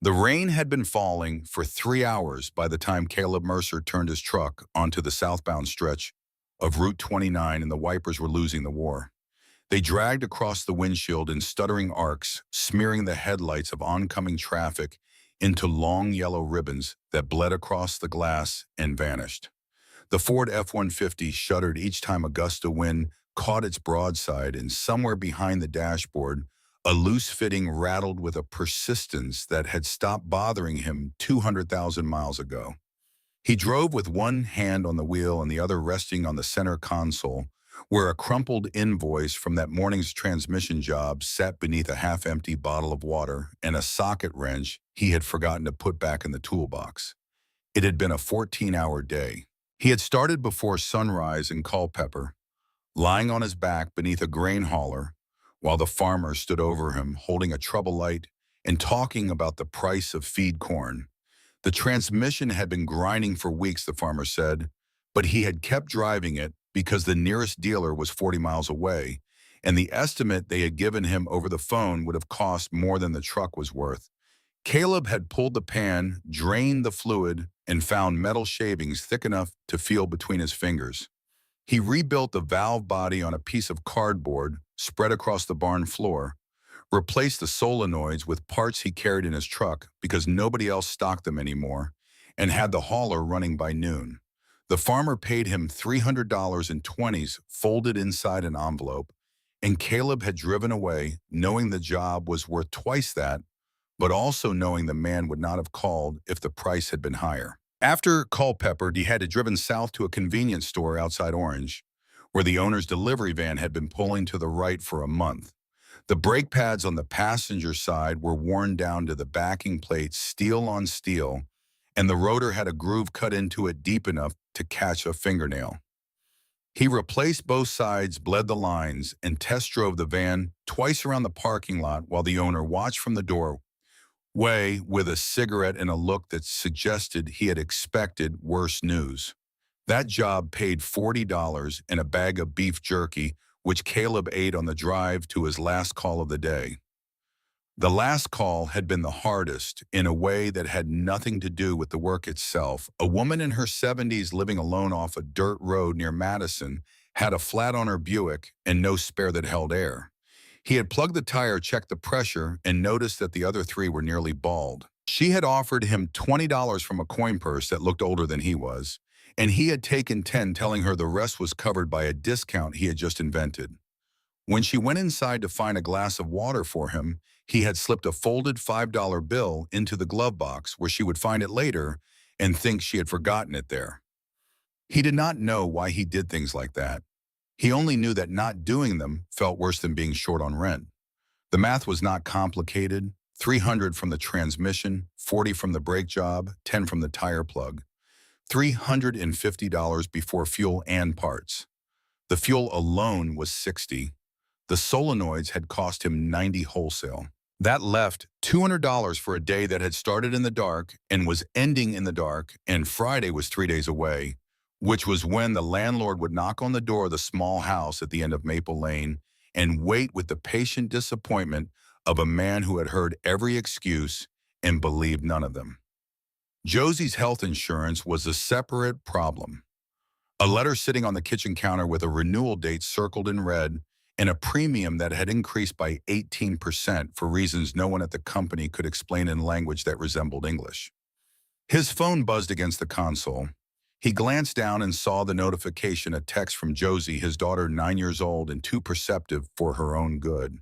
The rain had been falling for 3 hours by the time Caleb Mercer turned his truck onto the southbound stretch of Route 29 and the wipers were losing the war. They dragged across the windshield in stuttering arcs, smearing the headlights of oncoming traffic into long yellow ribbons that bled across the glass and vanished. The Ford F-150 shuddered each time a gust of wind caught its broadside, and somewhere behind the dashboard, a loose fitting rattled with a persistence that had stopped bothering him 200,000 miles ago. He drove with one hand on the wheel and the other resting on the center console, where a crumpled invoice from that morning's transmission job sat beneath a half-empty bottle of water and a socket wrench he had forgotten to put back in the toolbox. It had been a 14-hour day. He had started before sunrise in Culpeper, lying on his back beneath a grain hauler, while the farmer stood over him holding a trouble light and talking about the price of feed corn. The transmission had been grinding for weeks, the farmer said, but he had kept driving it because the nearest dealer was 40 miles away, and the estimate they had given him over the phone would have cost more than the truck was worth. Caleb had pulled the pan, drained the fluid, and found metal shavings thick enough to feel between his fingers. He rebuilt the valve body on a piece of cardboard spread across the barn floor, replaced the solenoids with parts he carried in his truck because nobody else stocked them anymore, and had the hauler running by noon. The farmer paid him $300 in 20s folded inside an envelope, and Caleb had driven away knowing the job was worth twice that, but also knowing the man would not have called if the price had been higher. After Culpeper, he had driven south to a convenience store outside Orange, where the owner's delivery van had been pulling to the right for a month. The brake pads on the passenger side were worn down to the backing plate, steel on steel, and the rotor had a groove cut into it deep enough to catch a fingernail. He replaced both sides, bled the lines, and test drove the van twice around the parking lot while the owner watched from the doorway with a cigarette and a look that suggested he had expected worse news. That job paid $40 and a bag of beef jerky, which Caleb ate on the drive to his last call of the day. The last call had been the hardest in a way that had nothing to do with the work itself. A woman in her 70s living alone off a dirt road near Madison had a flat on her Buick and no spare that held air. He had plugged the tire, checked the pressure, and noticed that the other three were nearly bald. She had offered him $20 from a coin purse that looked older than he was, and he had taken 10, telling her the rest was covered by a discount he had just invented. When she went inside to find a glass of water for him, he had slipped a folded $5 bill into the glove box where she would find it later and think she had forgotten it there. He did not know why he did things like that. He only knew that not doing them felt worse than being short on rent. The math was not complicated. 300 from the transmission, 40 from the brake job, 10 from the tire plug. $350 before fuel and parts. The fuel alone was $60. The solenoids had cost him $90 wholesale. That left $200 for a day that had started in the dark and was ending in the dark, and Friday was 3 days away, which was when the landlord would knock on the door of the small house at the end of Maple Lane and wait with the patient disappointment of a man who had heard every excuse and believed none of them. Josie's health insurance was a separate problem. A letter sitting on the kitchen counter with a renewal date circled in red and a premium that had increased by 18% for reasons no one at the company could explain in language that resembled English. His phone buzzed against the console. He glanced down and saw the notification, a text from Josie, his daughter 9 years old and too perceptive for her own good.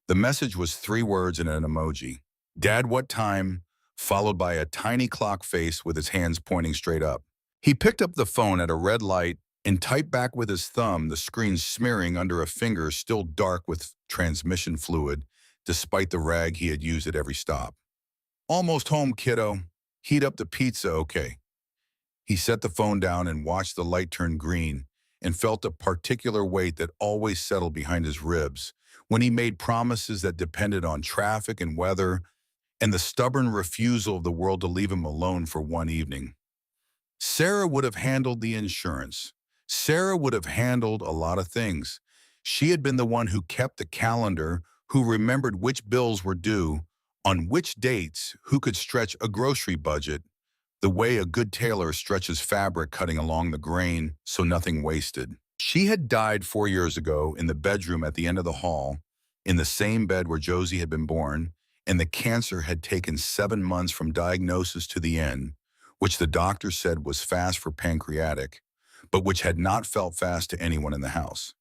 The message was 3 words and an emoji. "Dad, what time?" followed by a tiny clock face with his hands pointing straight up. He picked up the phone at a red light and typed back with his thumb, the screen smearing under a finger still dark with transmission fluid, despite the rag he had used at every stop. "Almost home, kiddo. Heat up the pizza, okay." He set the phone down and watched the light turn green and felt a particular weight that always settled behind his ribs when he made promises that depended on traffic and weather and the stubborn refusal of the world to leave him alone for one evening. Sarah would have handled the insurance. Sarah would have handled a lot of things. She had been the one who kept the calendar, who remembered which bills were due, On which dates, who could stretch a grocery budget the way a good tailor stretches fabric cutting along the grain so nothing wasted. She had died 4 years ago in the bedroom at the end of the hall, in the same bed where Josie had been born, and the cancer had taken 7 months from diagnosis to the end, which the doctor said was fast for pancreatic, but which had not felt fast to anyone in the house.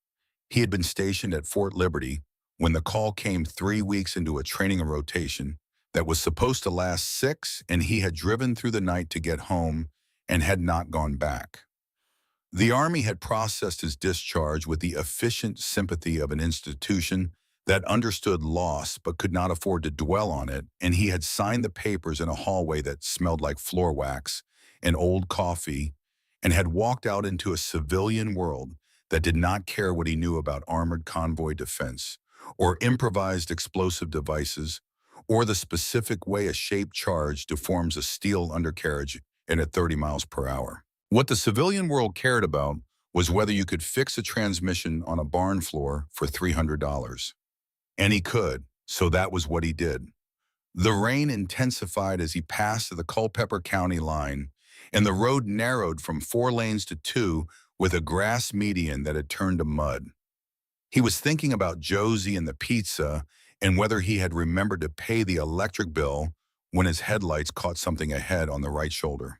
He had been stationed at Fort Liberty when the call came 3 weeks into a training and rotation that was supposed to last 6, and he had driven through the night to get home and had not gone back. The Army had processed his discharge with the efficient sympathy of an institution that understood loss but could not afford to dwell on it, and he had signed the papers in a hallway that smelled like floor wax and old coffee, and had walked out into a civilian world that did not care what he knew about armored convoy defense, or improvised explosive devices, or the specific way a shaped charge deforms a steel undercarriage at 30 miles per hour. What the civilian world cared about was whether you could fix a transmission on a barn floor for $300. And he could, so that was what he did. The rain intensified as he passed the Culpeper County line, and the road narrowed from 4 lanes to 2 with a grass median that had turned to mud. He was thinking about Josie and the pizza and whether he had remembered to pay the electric bill when his headlights caught something ahead on the right shoulder.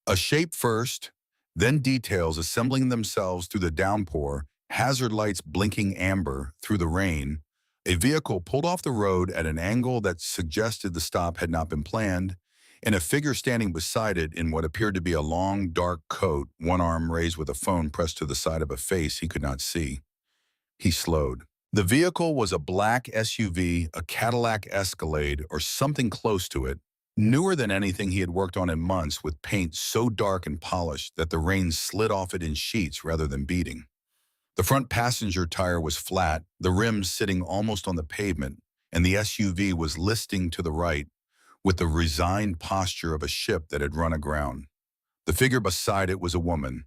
A shape first, then details assembling themselves through the downpour, hazard lights blinking amber through the rain. A vehicle pulled off the road at an angle that suggested the stop had not been planned, and a figure standing beside it in what appeared to be a long, dark coat, one arm raised with a phone pressed to the side of a face he could not see. He slowed. The vehicle was a black SUV, a Cadillac Escalade, or something close to it, newer than anything he had worked on in months, with paint so dark and polished that the rain slid off it in sheets rather than beating. The front passenger tire was flat, the rims sitting almost on the pavement, and the SUV was listing to the right with the resigned posture of a ship that had run aground. The figure beside it was a woman,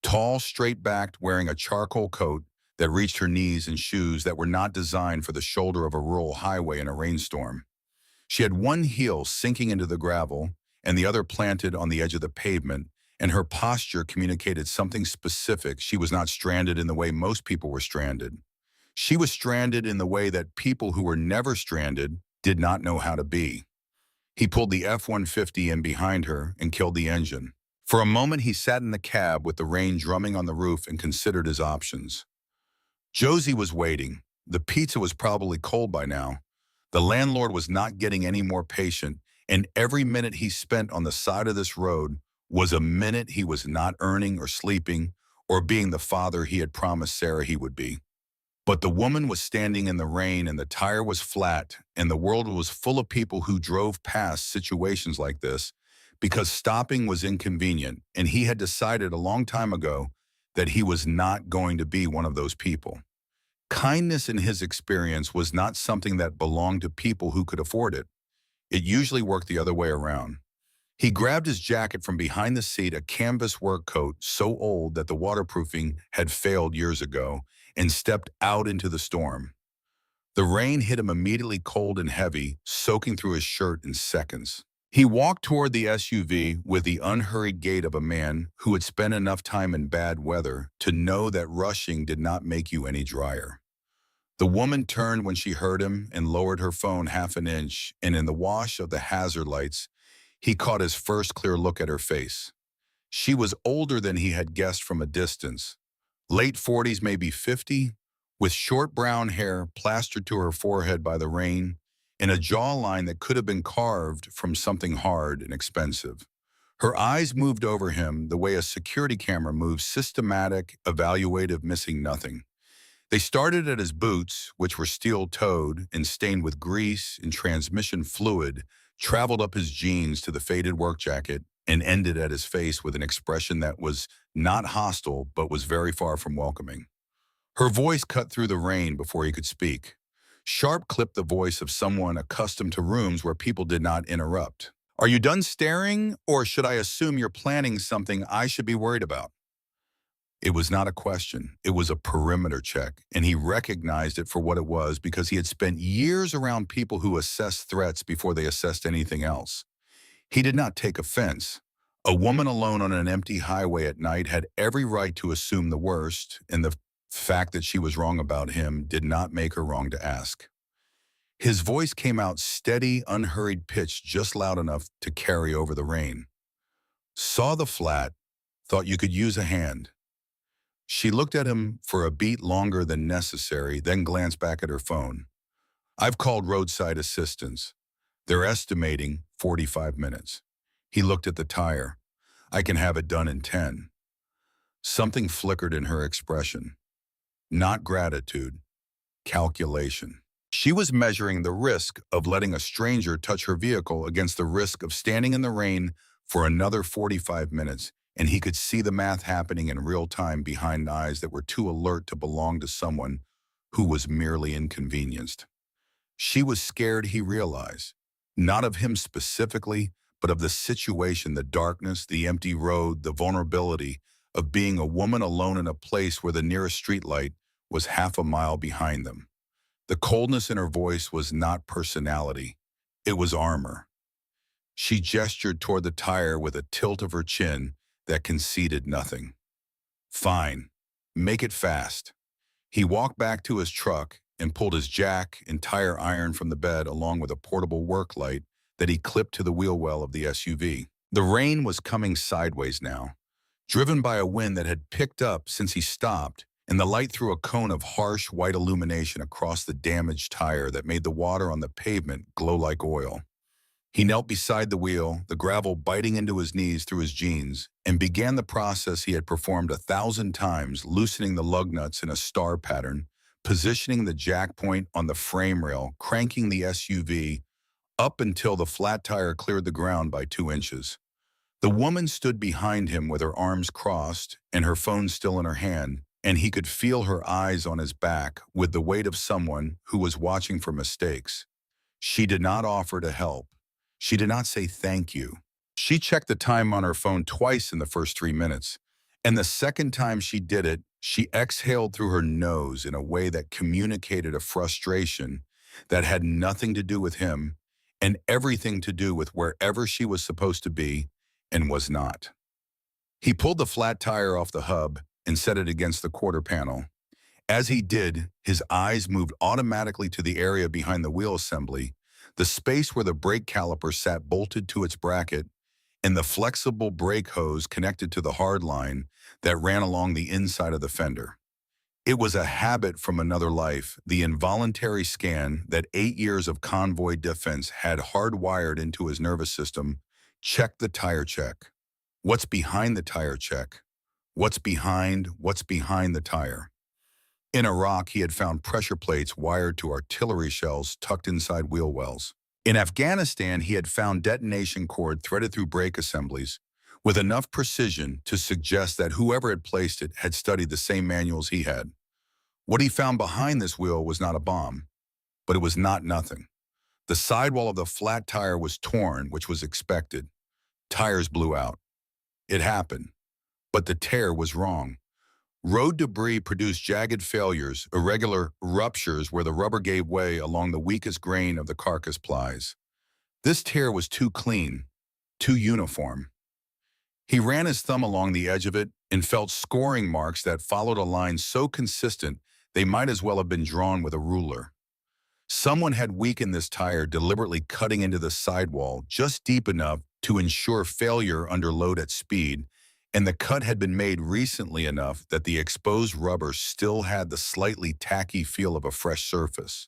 tall, straight-backed, wearing a charcoal coat that reached her knees and shoes that were not designed for the shoulder of a rural highway in a rainstorm. She had one heel sinking into the gravel and the other planted on the edge of the pavement, and her posture communicated something specific. She was not stranded in the way most people were stranded. She was stranded in the way that people who were never stranded did not know how to be. He pulled the F-150 in behind her and killed the engine. For a moment, he sat in the cab with the rain drumming on the roof and considered his options. Josie was waiting. The pizza was probably cold by now. The landlord was not getting any more patient, and every minute he spent on the side of this road was a minute he was not earning or sleeping or being the father he had promised Sarah he would be. But the woman was standing in the rain, and the tire was flat, and the world was full of people who drove past situations like this because stopping was inconvenient, and he had decided a long time ago that he was not going to be one of those people. Kindness in his experience was not something that belonged to people who could afford it. It usually worked the other way around. He grabbed his jacket from behind the seat, a canvas work coat so old that the waterproofing had failed years ago, and stepped out into the storm. The rain hit him immediately cold and heavy, soaking through his shirt in seconds. He walked toward the SUV with the unhurried gait of a man who had spent enough time in bad weather to know that rushing did not make you any drier. The woman turned when she heard him and lowered her phone half an inch, and in the wash of the hazard lights, he caught his first clear look at her face. She was older than he had guessed from a distance. Late 40s, maybe 50, with short brown hair plastered to her forehead by the rain, and a jawline that could have been carved from something hard and expensive. Her eyes moved over him the way a security camera moves, systematic, evaluative, missing nothing. They started at his boots, which were steel-toed and stained with grease and transmission fluid, traveled up his jeans to the faded work jacket, and ended at his face with an expression that was not hostile but was very far from welcoming. Her voice cut through the rain before he could speak. Sharp clipped the voice of someone accustomed to rooms where people did not interrupt. "Are you done staring, or should I assume you're planning something I should be worried about?" It was not a question. It was a perimeter check, and he recognized it for what it was because he had spent years around people who assessed threats before they assessed anything else. He did not take offense. A woman alone on an empty highway at night had every right to assume the worst, and the fact that she was wrong about him did not make her wrong to ask. His voice came out steady, unhurried pitch, just loud enough to carry over the rain. Saw the flat, thought you could use a hand. She looked at him for a beat longer than necessary, then glanced back at her phone. I've called roadside assistance. They're estimating 45 minutes. He looked at the tire. I can have it done in 10. Something flickered in her expression. Not gratitude, calculation. She was measuring the risk of letting a stranger touch her vehicle against the risk of standing in the rain for another 45 minutes, and he could see the math happening in real time behind eyes that were too alert to belong to someone who was merely inconvenienced. She was scared, he realized, not of him specifically, but of the situation, the darkness, the empty road, the vulnerability of being a woman alone in a place where the nearest streetlight was half a mile behind them. The coldness in her voice was not personality. It was armor. She gestured toward the tire with a tilt of her chin that conceded nothing. Fine. Make it fast. He walked back to his truck and pulled his jack and tire iron from the bed along with a portable work light that he clipped to the wheel well of the SUV. The rain was coming sideways now, driven by a wind that had picked up since he stopped, and the light threw a cone of harsh white illumination across the damaged tire that made the water on the pavement glow like oil. He knelt beside the wheel, the gravel biting into his knees through his jeans, and began the process he had performed 1,000 times, loosening the lug nuts in a star pattern, positioning the jack point on the frame rail, cranking the SUV up until the flat tire cleared the ground by 2 inches. The woman stood behind him with her arms crossed and her phone still in her hand, and he could feel her eyes on his back with the weight of someone who was watching for mistakes. She did not offer to help. She did not say thank you. She checked the time on her phone twice in the first 3 minutes, and the second time she did it, she exhaled through her nose in a way that communicated a frustration that had nothing to do with him and everything to do with wherever she was supposed to be and was not. He pulled the flat tire off the hub and set it against the quarter panel. As he did, his eyes moved automatically to the area behind the wheel assembly, the space where the brake caliper sat bolted to its bracket, and the flexible brake hose connected to the hard line that ran along the inside of the fender. It was a habit from another life, the involuntary scan that 8 years of convoy defense had hardwired into his nervous system. Check the tire check. What's behind the tire check? What's behind the tire? In Iraq, he had found pressure plates wired to artillery shells tucked inside wheel wells. In Afghanistan, he had found detonation cord threaded through brake assemblies with enough precision to suggest that whoever had placed it had studied the same manuals he had. What he found behind this wheel was not a bomb, but it was not nothing. The sidewall of the flat tire was torn, which was expected. Tires blew out. It happened, but the tear was wrong. Road debris produced jagged failures, irregular ruptures where the rubber gave way along the weakest grain of the carcass plies. This tear was too clean, too uniform. He ran his thumb along the edge of it and felt scoring marks that followed a line so consistent they might as well have been drawn with a ruler. Someone had weakened this tire, deliberately cutting into the sidewall just deep enough to ensure failure under load at speed, and the cut had been made recently enough that the exposed rubber still had the slightly tacky feel of a fresh surface.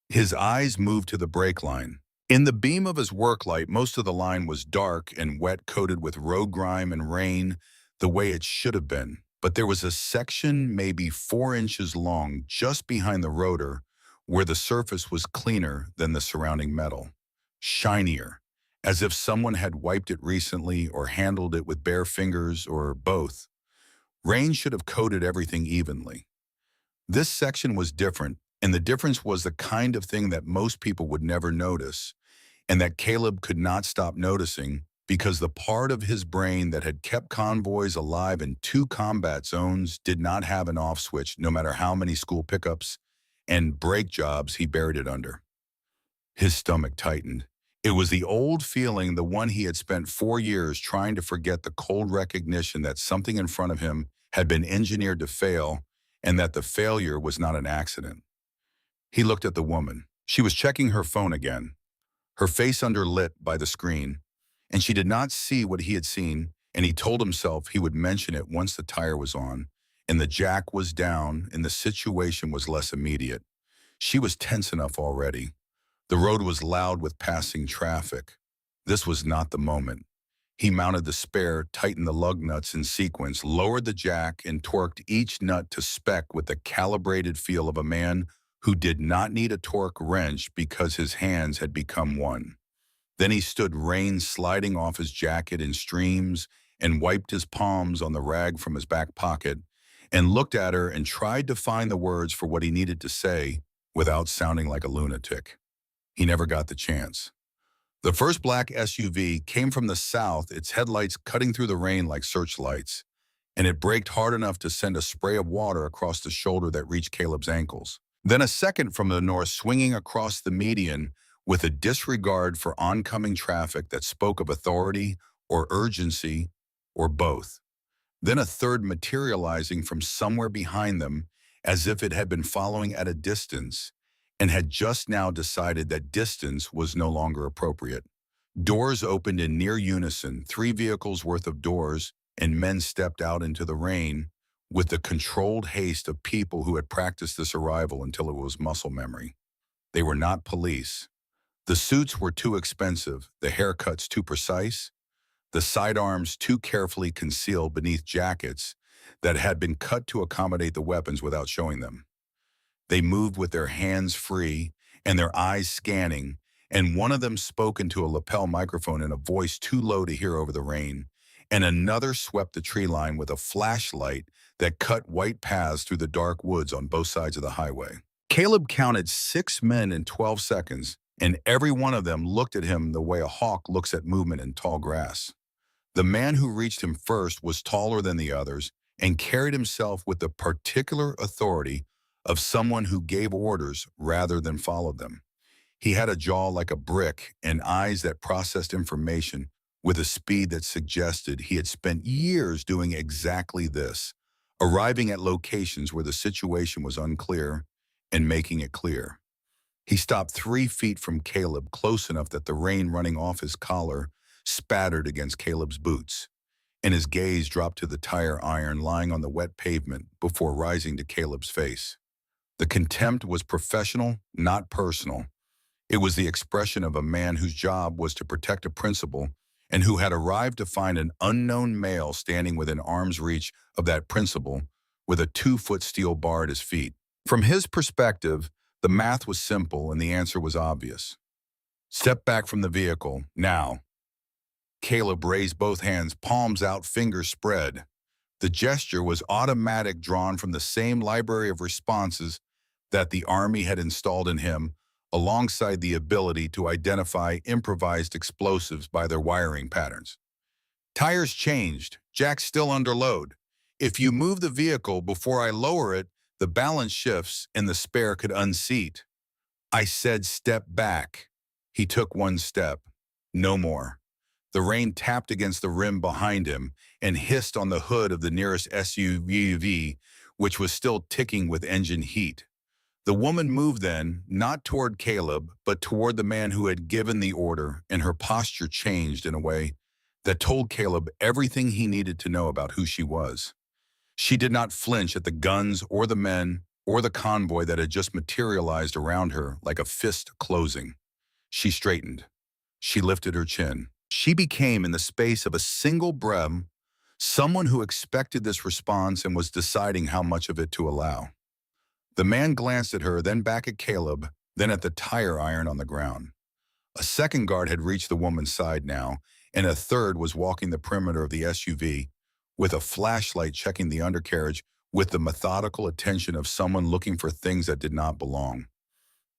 His eyes moved to the brake line. In the beam of his work light, most of the line was dark and wet, coated with road grime and rain, the way it should have been. But there was a section maybe 4 inches long just behind the rotor where the surface was cleaner than the surrounding metal, shinier, as if someone had wiped it recently or handled it with bare fingers or both. Rain should have coated everything evenly. This section was different, and the difference was the kind of thing that most people would never notice, and that Caleb could not stop noticing because the part of his brain that had kept convoys alive in two combat zones did not have an off switch, no matter how many school pickups and brake jobs he buried it under. His stomach tightened. It was the old feeling, the one he had spent 4 years trying to forget, the cold recognition that something in front of him had been engineered to fail and that the failure was not an accident. He looked at the woman. She was checking her phone again, her face underlit by the screen, and she did not see what he had seen, and he told himself he would mention it once the tire was on and the jack was down and the situation was less immediate. She was tense enough already. The road was loud with passing traffic. This was not the moment. He mounted the spare, tightened the lug nuts in sequence, lowered the jack, and torqued each nut to spec with the calibrated feel of a man who did not need a torque wrench because his hands had become one. Then he stood, rain sliding off his jacket in streams, and wiped his palms on the rag from his back pocket, and looked at her and tried to find the words for what he needed to say without sounding like a lunatic. He never got the chance. The first black SUV came from the south, its headlights cutting through the rain like searchlights, and it braked hard enough to send a spray of water across the shoulder that reached Caleb's ankles. Then a second from the north, swinging across the median with a disregard for oncoming traffic that spoke of authority or urgency or both. Then a third materializing from somewhere behind them as if it had been following at a distance and had just now decided that distance was no longer appropriate. Doors opened in near unison, 3 vehicles worth of doors, and men stepped out into the rain with the controlled haste of people who had practiced this arrival until it was muscle memory. They were not police. The suits were too expensive, the haircuts too precise, the sidearms too carefully concealed beneath jackets that had been cut to accommodate the weapons without showing them. They moved with their hands free and their eyes scanning, and one of them spoke into a lapel microphone in a voice too low to hear over the rain, and another swept the tree line with a flashlight that cut white paths through the dark woods on both sides of the highway. Caleb counted 6 men in 12 seconds, and every one of them looked at him the way a hawk looks at movement in tall grass. The man who reached him first was taller than the others and carried himself with the particular authority of someone who gave orders rather than followed them. He had a jaw like a brick and eyes that processed information with a speed that suggested he had spent years doing exactly this, arriving at locations where the situation was unclear and making it clear. He stopped 3 feet from Caleb, close enough that the rain running off his collar spattered against Caleb's boots, and his gaze dropped to the tire iron lying on the wet pavement before rising to Caleb's face. The contempt was professional, not personal. It was the expression of a man whose job was to protect a principle and who had arrived to find an unknown male standing within arm's reach of that principle with a 2-foot steel bar at his feet. From his perspective, the math was simple and the answer was obvious. Step back from the vehicle, now. Caleb raised both hands, palms out, fingers spread. The gesture was automatic, drawn from the same library of responses that the Army had installed in him, alongside the ability to identify improvised explosives by their wiring patterns. Tires changed, jack still under load. If you move the vehicle before I lower it, the balance shifts and the spare could unseat. I said step back. He took 1 step. No more. The rain tapped against the rim behind him and hissed on the hood of the nearest SUV, which was still ticking with engine heat. The woman moved then, not toward Caleb, but toward the man who had given the order, and her posture changed in a way that told Caleb everything he needed to know about who she was. She did not flinch at the guns or the men or the convoy that had just materialized around her like a fist closing. She straightened. She lifted her chin. She became, in the space of a single breath, someone who expected this response and was deciding how much of it to allow. The man glanced at her, then back at Caleb, then at the tire iron on the ground. A second guard had reached the woman's side now, and a third was walking the perimeter of the SUV, with a flashlight checking the undercarriage with the methodical attention of someone looking for things that did not belong.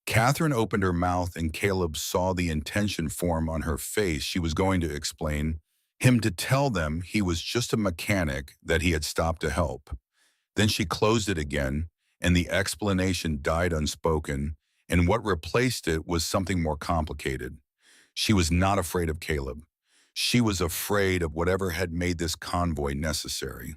Catherine opened her mouth and Caleb saw the intention form on her face. She was going to explain him to tell them he was just a mechanic that he had stopped to help. Then she closed it again, and the explanation died unspoken, and what replaced it was something more complicated. She was not afraid of Caleb. She was afraid of whatever had made this convoy necessary.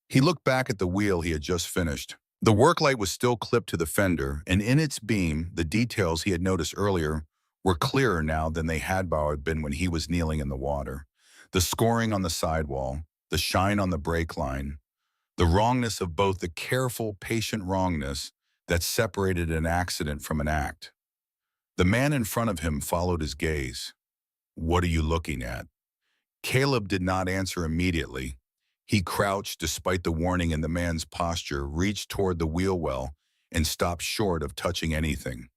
He looked back at the wheel he had just finished. The work light was still clipped to the fender, and in its beam, the details he had noticed earlier were clearer now than they had been when he was kneeling in the water. The scoring on the sidewall, the shine on the brake line, the wrongness of both the careful, patient wrongness that separated an accident from an act. The man in front of him followed his gaze. "What are you looking at?" Caleb did not answer immediately. He crouched despite the warning in the man's posture, reached toward the wheel well, and stopped short of touching anything.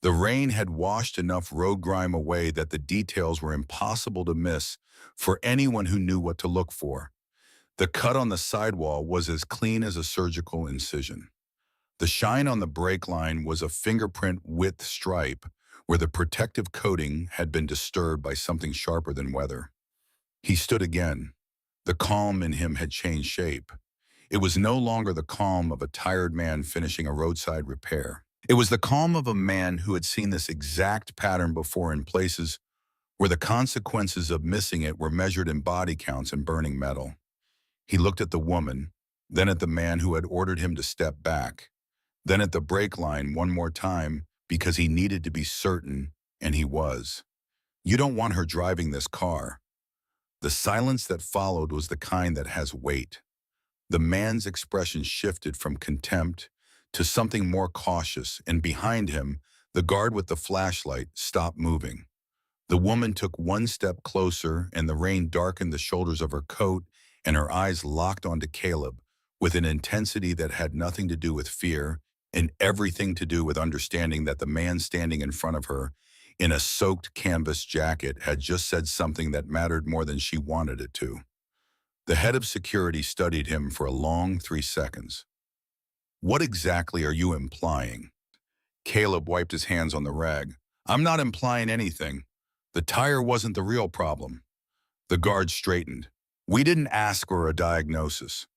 The rain had washed enough road grime away that the details were impossible to miss for anyone who knew what to look for. The cut on the sidewall was as clean as a surgical incision. The shine on the brake line was a fingerprint-width stripe where the protective coating had been disturbed by something sharper than weather. He stood again. The calm in him had changed shape. It was no longer the calm of a tired man finishing a roadside repair. It was the calm of a man who had seen this exact pattern before in places where the consequences of missing it were measured in body counts and burning metal. He looked at the woman, then at the man who had ordered him to step back, then at the brake line one more time because he needed to be certain, and he was. "You don't want her driving this car." The silence that followed was the kind that has weight. The man's expression shifted from contempt to something more cautious, and behind him, the guard with the flashlight stopped moving. The woman took one step closer, and the rain darkened the shoulders of her coat, and her eyes locked onto Caleb with an intensity that had nothing to do with fear and everything to do with understanding that the man standing in front of her in a soaked canvas jacket had just said something that mattered more than she wanted it to. The head of security studied him for a long 3 seconds. "What exactly are you implying?" Caleb wiped his hands on the rag. "I'm not implying anything. The tire wasn't the real problem." The guard straightened. "We didn't ask for a diagnosis.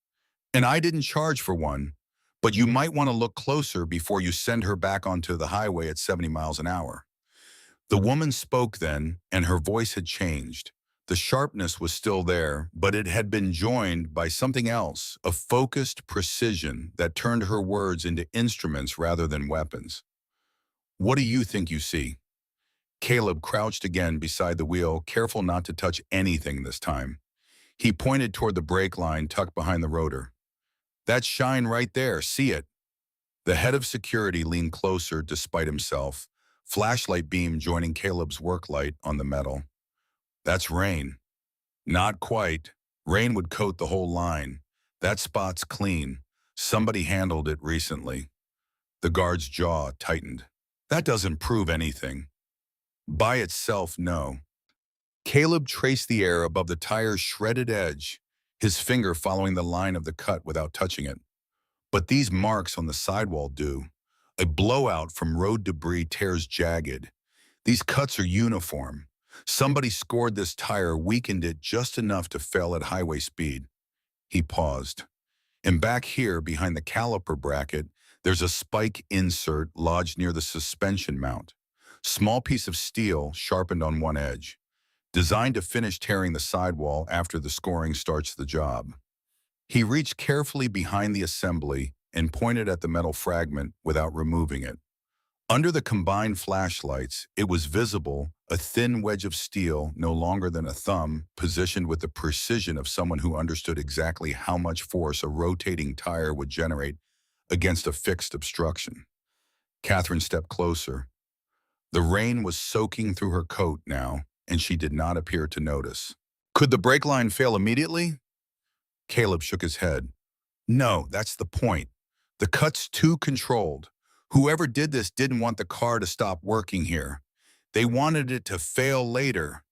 And I didn't charge for one, but you might want to look closer before you send her back onto the highway at 70 miles an hour. The woman spoke then, and her voice had changed. The sharpness was still there, but it had been joined by something else, a focused precision that turned her words into instruments rather than weapons. "What do you think you see?" Caleb crouched again beside the wheel, careful not to touch anything this time. He pointed toward the brake line tucked behind the rotor. "That shine right there, see it?" The head of security leaned closer despite himself, flashlight beam joining Caleb's work light on the metal. "That's rain." "Not quite. Rain would coat the whole line. That spot's clean. Somebody handled it recently." The guard's jaw tightened. "That doesn't prove anything." "By itself, no." Caleb traced the air above the tire's shredded edge, his finger following the line of the cut without touching it. "But these marks on the sidewall do. A blowout from road debris tears jagged. These cuts are uniform. Somebody scored this tire, weakened it just enough to fail at highway speed." He paused. "And back here, behind the caliper bracket, there's a spike insert lodged near the suspension mount. Small piece of steel sharpened on one edge, designed to finish tearing the sidewall after the scoring starts the job." He reached carefully behind the assembly and pointed at the metal fragment without removing it. Under the combined flashlights, it was visible, a thin wedge of steel, no longer than a thumb, positioned with the precision of someone who understood exactly how much force a rotating tire would generate against a fixed obstruction. Catherine stepped closer. The rain was soaking through her coat now, and she did not appear to notice. "Could the brake line fail immediately?" Caleb shook his head. "No, that's the point. The cut's too controlled. Whoever did this didn't want the car to stop working here. They wanted it to fail later,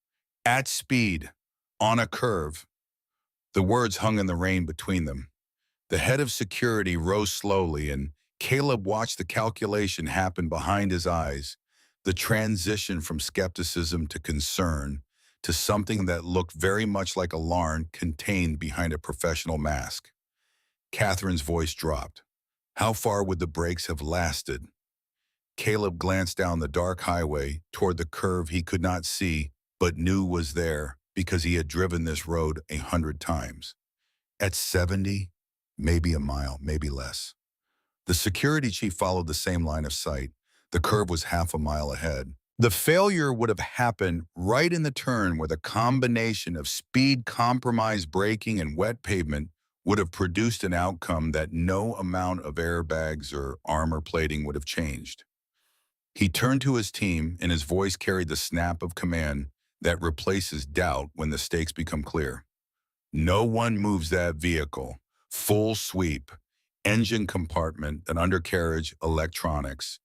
at speed, on a curve." The words hung in the rain between them. The head of security rose slowly, and Caleb watched the calculation happen behind his eyes, the transition from skepticism to concern to something that looked very much like alarm contained behind a professional mask. Catherine's voice dropped. How far would the brakes have lasted? Caleb glanced down the dark highway toward the curve he could not see but knew was there because he had driven this road 100 times. At 70, maybe a mile, maybe less. The security chief followed the same line of sight. The curve was half a mile ahead. The failure would have happened right in the turn where the combination of speed, compromised braking, and wet pavement would have produced an outcome that no amount of airbags or armor plating would have changed. He turned to his team, and his voice carried the snap of command that replaces doubt when the stakes become clear. No one moves that vehicle. Full sweep. Engine compartment, an undercarriage, electronics,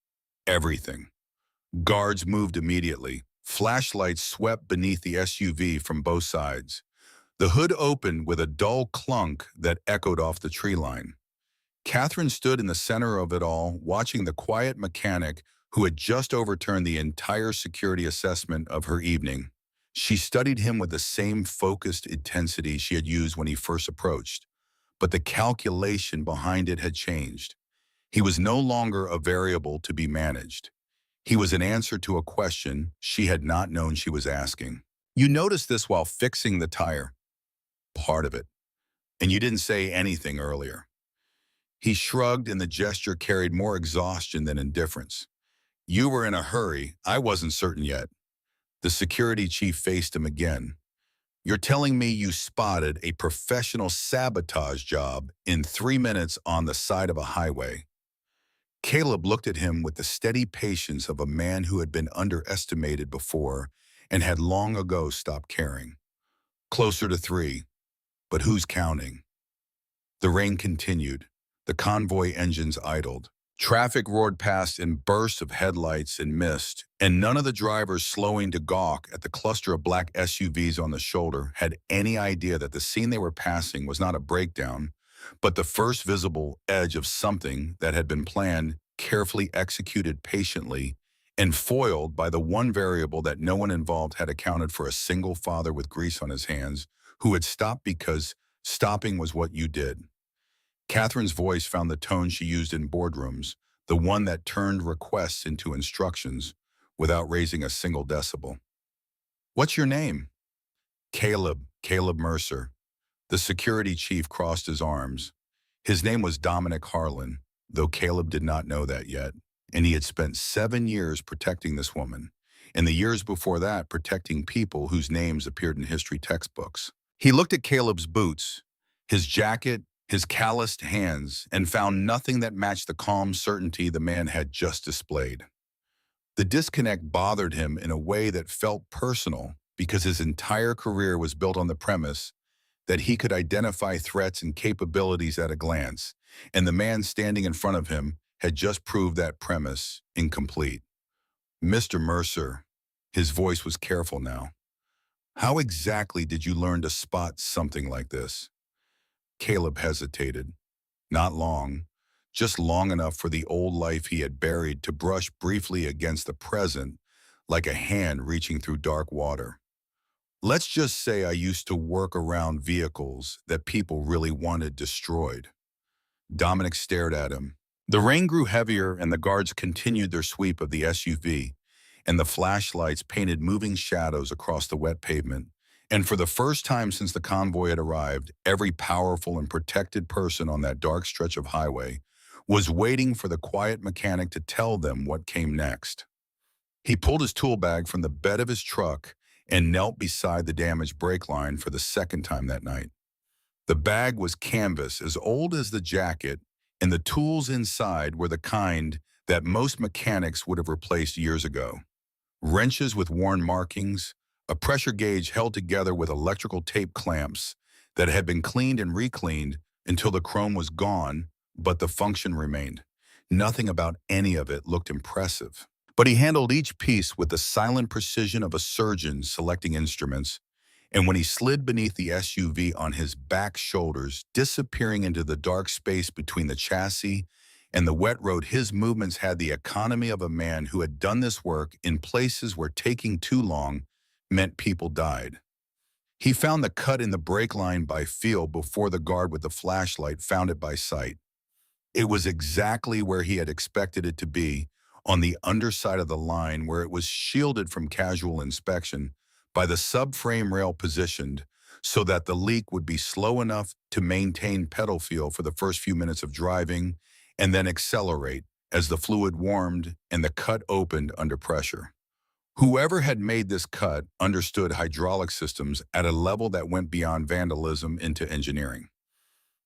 everything. Guards moved immediately. Flashlights swept beneath the SUV from both sides. The hood opened with a dull clunk that echoed off the tree line. Catherine stood in the center of it all, watching the quiet mechanic who had just overturned the entire security assessment of her evening. She studied him with the same focused intensity she had used when he first approached, but the calculation behind it had changed. He was no longer a variable to be managed. He was an answer to a question she had not known she was asking. You noticed this while fixing the tire. Part of it. And you didn't say anything earlier. He shrugged, and the gesture carried more exhaustion than indifference. You were in a hurry. I wasn't certain yet. The security chief faced him again. You're telling me you spotted a professional sabotage job in 3 minutes on the side of a highway? Caleb looked at him with the steady patience of a man who had been underestimated before and had long ago stopped caring. Closer to 3, but who's counting? The rain continued. The convoy engines idled. Traffic roared past in bursts of headlights and mist, and none of the drivers slowing to gawk at the cluster of black SUVs on the shoulder had any idea that the scene they were passing was not a breakdown, but the first visible edge of something that had been planned, carefully executed patiently, and foiled by the one variable that no one involved had accounted for: a single father with grease on his hands who had stopped because stopping was what you did. Catherine's voice found the tone she used in boardrooms, the one that turned requests into instructions without raising a single decibel. What's your name? Caleb Mercer. The security chief crossed his arms. His name was Dominic Harlan, though Caleb did not know that yet, and he had spent 7 years protecting this woman, and the years before that protecting people whose names appeared in history textbooks. He looked at Caleb's boots, his jacket, his calloused hands, and found nothing that matched the calm certainty the man had just displayed. The disconnect bothered him in a way that felt personal because his entire career was built on the premise that he could identify threats and capabilities at a glance, and the man standing in front of him had just proved that premise incomplete. Mr. Mercer, his voice was careful now. How exactly did you learn to spot something like this? Caleb hesitated. Not long, just long enough for the old life he had buried to brush briefly against the present, like a hand reaching through dark water. Let's just say I used to work around vehicles that people really wanted destroyed. Dominic stared at him. The rain grew heavier and the guards continued their sweep of the SUV, and the flashlights painted moving shadows across the wet pavement. And for the first time since the convoy had arrived, every powerful and protected person on that dark stretch of highway was waiting for the quiet mechanic to tell them what came next. He pulled his tool bag from the bed of his truck and knelt beside the damaged brake line for the second time that night. The bag was canvas as old as the jacket, and the tools inside were the kind that most mechanics would have replaced years ago. Wrenches with worn markings, a pressure gauge held together with electrical tape clamps that had been cleaned and recleaned until the chrome was gone, but the function remained. Nothing about any of it looked impressive. But he handled each piece with the silent precision of a surgeon selecting instruments, and when he slid beneath the SUV on his back shoulders, disappearing into the dark space between the chassis and the wet road, his movements had the economy of a man who had done this work in places where taking too long meant people died. He found the cut in the brake line by feel before the guard with the flashlight found it by sight. It was exactly where he had expected it to be, on the underside of the line where it was shielded from casual inspection by the subframe rail positioned so that the leak would be slow enough to maintain pedal feel for the first few minutes of driving and then accelerate as the fluid warmed and the cut opened under pressure. Whoever had made this cut understood hydraulic systems at a level that went beyond vandalism into engineering.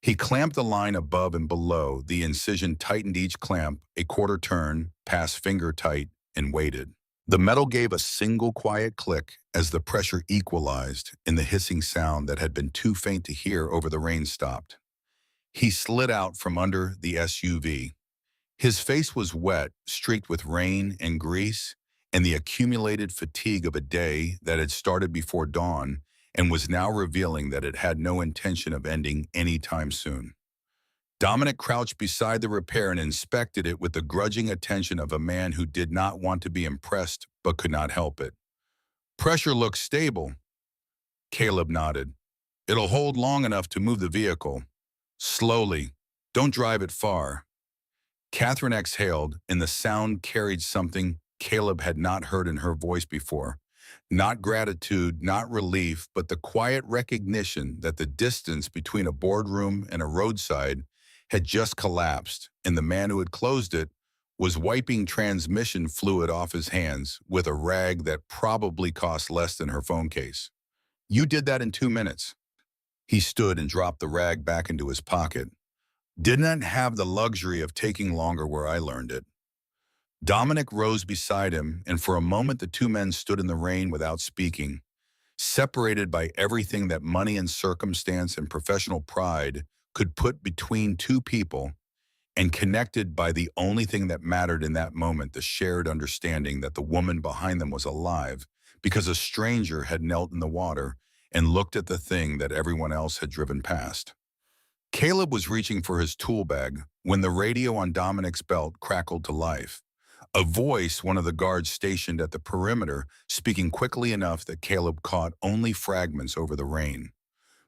He clamped the line above and below. The incision tightened each clamp a quarter turn, past finger tight, and waited. The metal gave a single quiet click as the pressure equalized and the hissing sound that had been too faint to hear over the rain stopped. He slid out from under the SUV. His face was wet, streaked with rain and grease, and the accumulated fatigue of a day that had started before dawn and was now revealing that it had no intention of ending any time soon. Dominic crouched beside the repair and inspected it with the grudging attention of a man who did not want to be impressed but could not help it. "Pressure looks stable." Caleb nodded. "It'll hold long enough to move the vehicle. Slowly. Don't drive it far." Catherine exhaled, and the sound carried something Caleb had not heard in her voice before. Not gratitude, not relief, but the quiet recognition that the distance between a boardroom and a roadside had just collapsed, and the man who had closed it was wiping transmission fluid off his hands with a rag that probably cost less than her phone case. "You did that in 2 minutes." He stood and dropped the rag back into his pocket. "Didn't have the luxury of taking longer where I learned it." Dominic rose beside him, and for a moment the two men stood in the rain without speaking, separated by everything that money and circumstance and professional pride could put between two people, and connected by the only thing that mattered in that moment, the shared understanding that the woman behind them was alive because a stranger had knelt in the water and looked at the thing that everyone else had driven past. Caleb was reaching for his tool bag when the radio on Dominic's belt crackled to life. A voice, one of the guards stationed at the perimeter, speaking quickly enough that Caleb caught only fragments over the rain.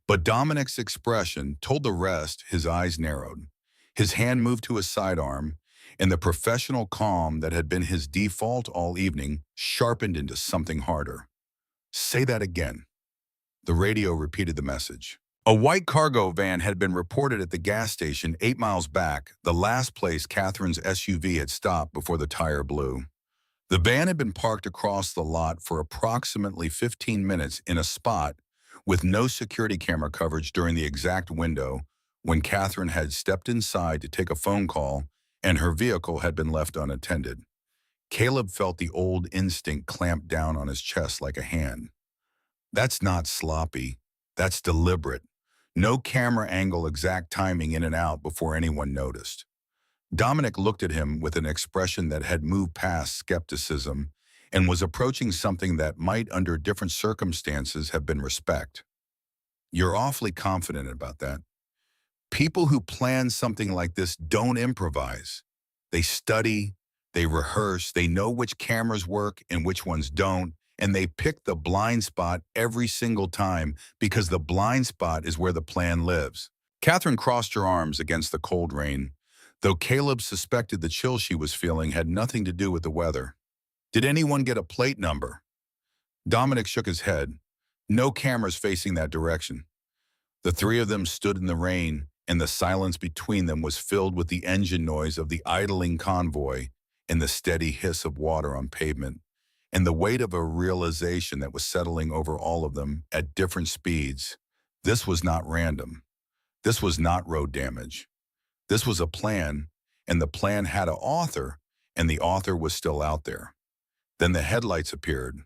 But Dominic's expression told the rest. His eyes narrowed. His hand moved to his sidearm, and the professional calm that had been his default all evening sharpened into something harder. "Say that again." The radio repeated the message. A white cargo van had been reported at the gas station 8 miles back, the last place Catherine's SUV had stopped before the tire blew. The van had been parked across the lot for approximately 15 minutes in a spot with no security camera coverage during the exact window when Catherine had stepped inside to take a phone call and her vehicle had been left unattended. Caleb felt the old instinct clamp down on his chest like a hand. That's not sloppy. That's deliberate. No camera angle, exact timing in and out before anyone noticed. Dominic looked at him with an expression that had moved past skepticism and was approaching something that might, under different circumstances, have been respect. "You're awfully confident about that. People who plan something like this don't improvise. They study, they rehearse, they know which cameras work and which ones don't, and they pick the blind spot every single time because the blind spot is where the plan lives." Catherine crossed her arms against the cold rain, though Caleb suspected the chill she was feeling had nothing to do with the weather. "Did anyone get a plate number?" Dominic shook his head. No cameras facing that direction. The three of them stood in the rain, and the silence between them was filled with the engine noise of the idling convoy and the steady hiss of water on pavement, and the weight of a realization that was settling over all of them at different speeds. This was not random. This was not road damage. This was a plan, and the plan had an author, and the author was still out there. Then the headlights appeared.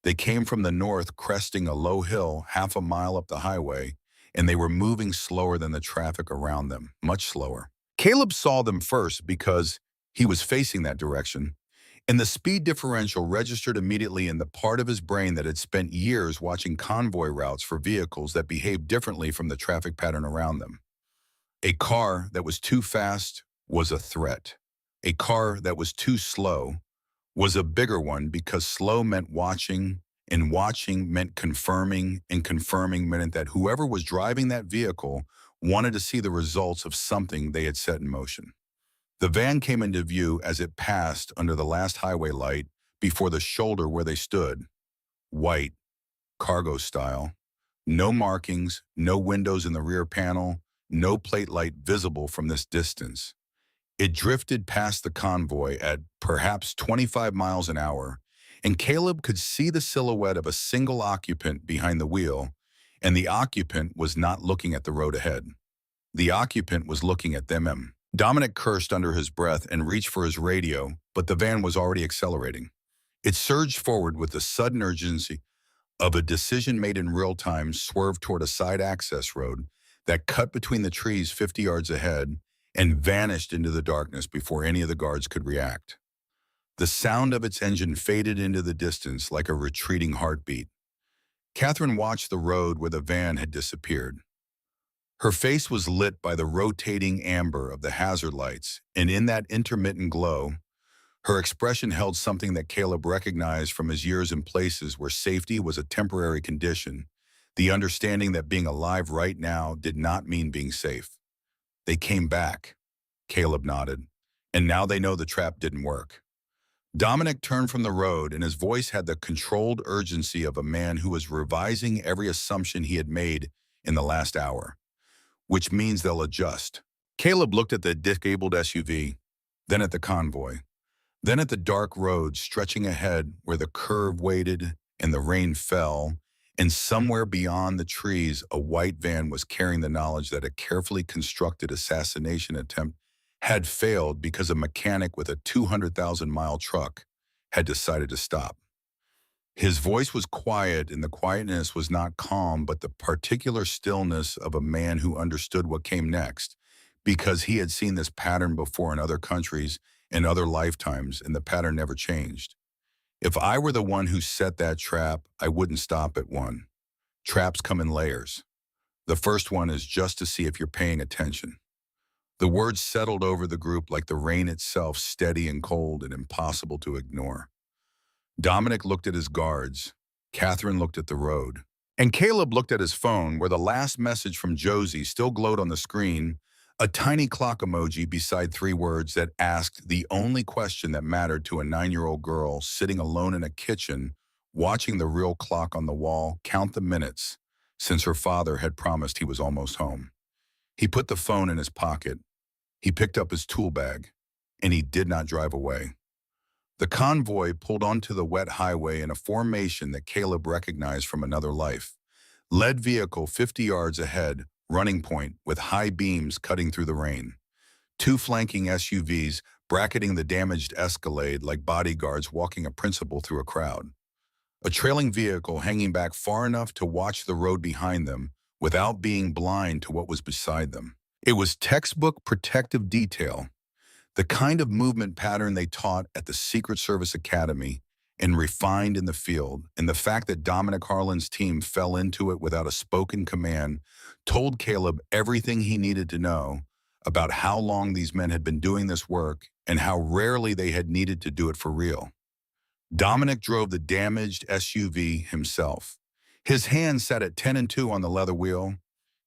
They came from the north, cresting a low hill half a mile up the highway, and they were moving slower than the traffic around them, much slower. Caleb saw them first because he was facing that direction, and the speed differential registered immediately in the part of his brain that had spent years watching convoy routes for vehicles that behaved differently from the traffic pattern around them. A car that was too fast was a threat. A car that was too slow was a bigger one because slow meant watching, and watching meant confirming, and confirming meant that whoever was driving that vehicle wanted to see the results of something they had set in motion. The van came into view as it passed under the last highway light before the shoulder where they stood. White, cargo style. No markings, no windows in the rear panel, no plate light visible from this distance. It drifted past the convoy at perhaps 25 miles an hour, and Caleb could see the silhouette of a single occupant behind the wheel, and the occupant was not looking at the road ahead. The occupant was looking at them. Dominic cursed under his breath and reached for his radio, but the van was already accelerating. It surged forward with the sudden urgency of a decision made in real time, swerved toward a side access road that cut between the trees 50 yards ahead and vanished into the darkness before any of the guards could react. The sound of its engine faded into the distance like a retreating heartbeat. Catherine watched the road where the van had disappeared. Her face was lit by the rotating amber of the hazard lights, and in that intermittent glow, her expression held something that Caleb recognized from his years in places where safety was a temporary condition, the understanding that being alive right now did not mean being safe. They came back, Caleb nodded, and now they know the trap didn't work. Dominic turned from the road, and his voice had the controlled urgency of a man who was revising every assumption he had made in the last hour, which means they'll adjust. Caleb looked at the disabled SUV, then at the convoy. Then at the dark road stretching ahead where the curve waited and the rain fell, and somewhere beyond the trees a white van was carrying the knowledge that a carefully constructed assassination attempt had failed because a mechanic with a 200,000-mile truck had decided to stop. His voice was quiet, and the quietness was not calm, but the particular stillness of a man who understood what came next, because he had seen this pattern before in other countries in other lifetimes, and the pattern never changed. If I were the one who set that trap, I wouldn't stop at one. Traps come in layers. The first one is just to see if you're paying attention. The words settled over the group like the rain itself, steady and cold and impossible to ignore. Dominic looked at his guards. Catherine looked at the road. And Caleb looked at his phone, where the last message from Josie still glowed on the screen, a tiny clock emoji beside three words that asked the only question that mattered to a 9-year-old girl sitting alone in a kitchen, watching the real clock on the wall count the minutes since her father had promised he was almost home. He put the phone in his pocket. He picked up his tool bag, and he did not drive away. The convoy pulled onto the wet highway in a formation that Caleb recognized from another life. Lead vehicle 50 yards ahead, running point with high beams cutting through the rain. Two flanking SUVs bracketing the damaged Escalade like bodyguards walking a principal through a crowd. A trailing vehicle hanging back far enough to watch the road behind them without being blind to what was beside them. It was textbook protective detail, the kind of movement pattern they taught at the Secret Service Academy and refined in the field, and the fact that Dominic Harlan's team fell into it without a spoken command told Caleb everything he needed to know about how long these men had been doing this work and how rarely they had needed to do it for real. Dominic drove the damaged SUV himself. His hand sat at 10 and 2 on the leather wheel,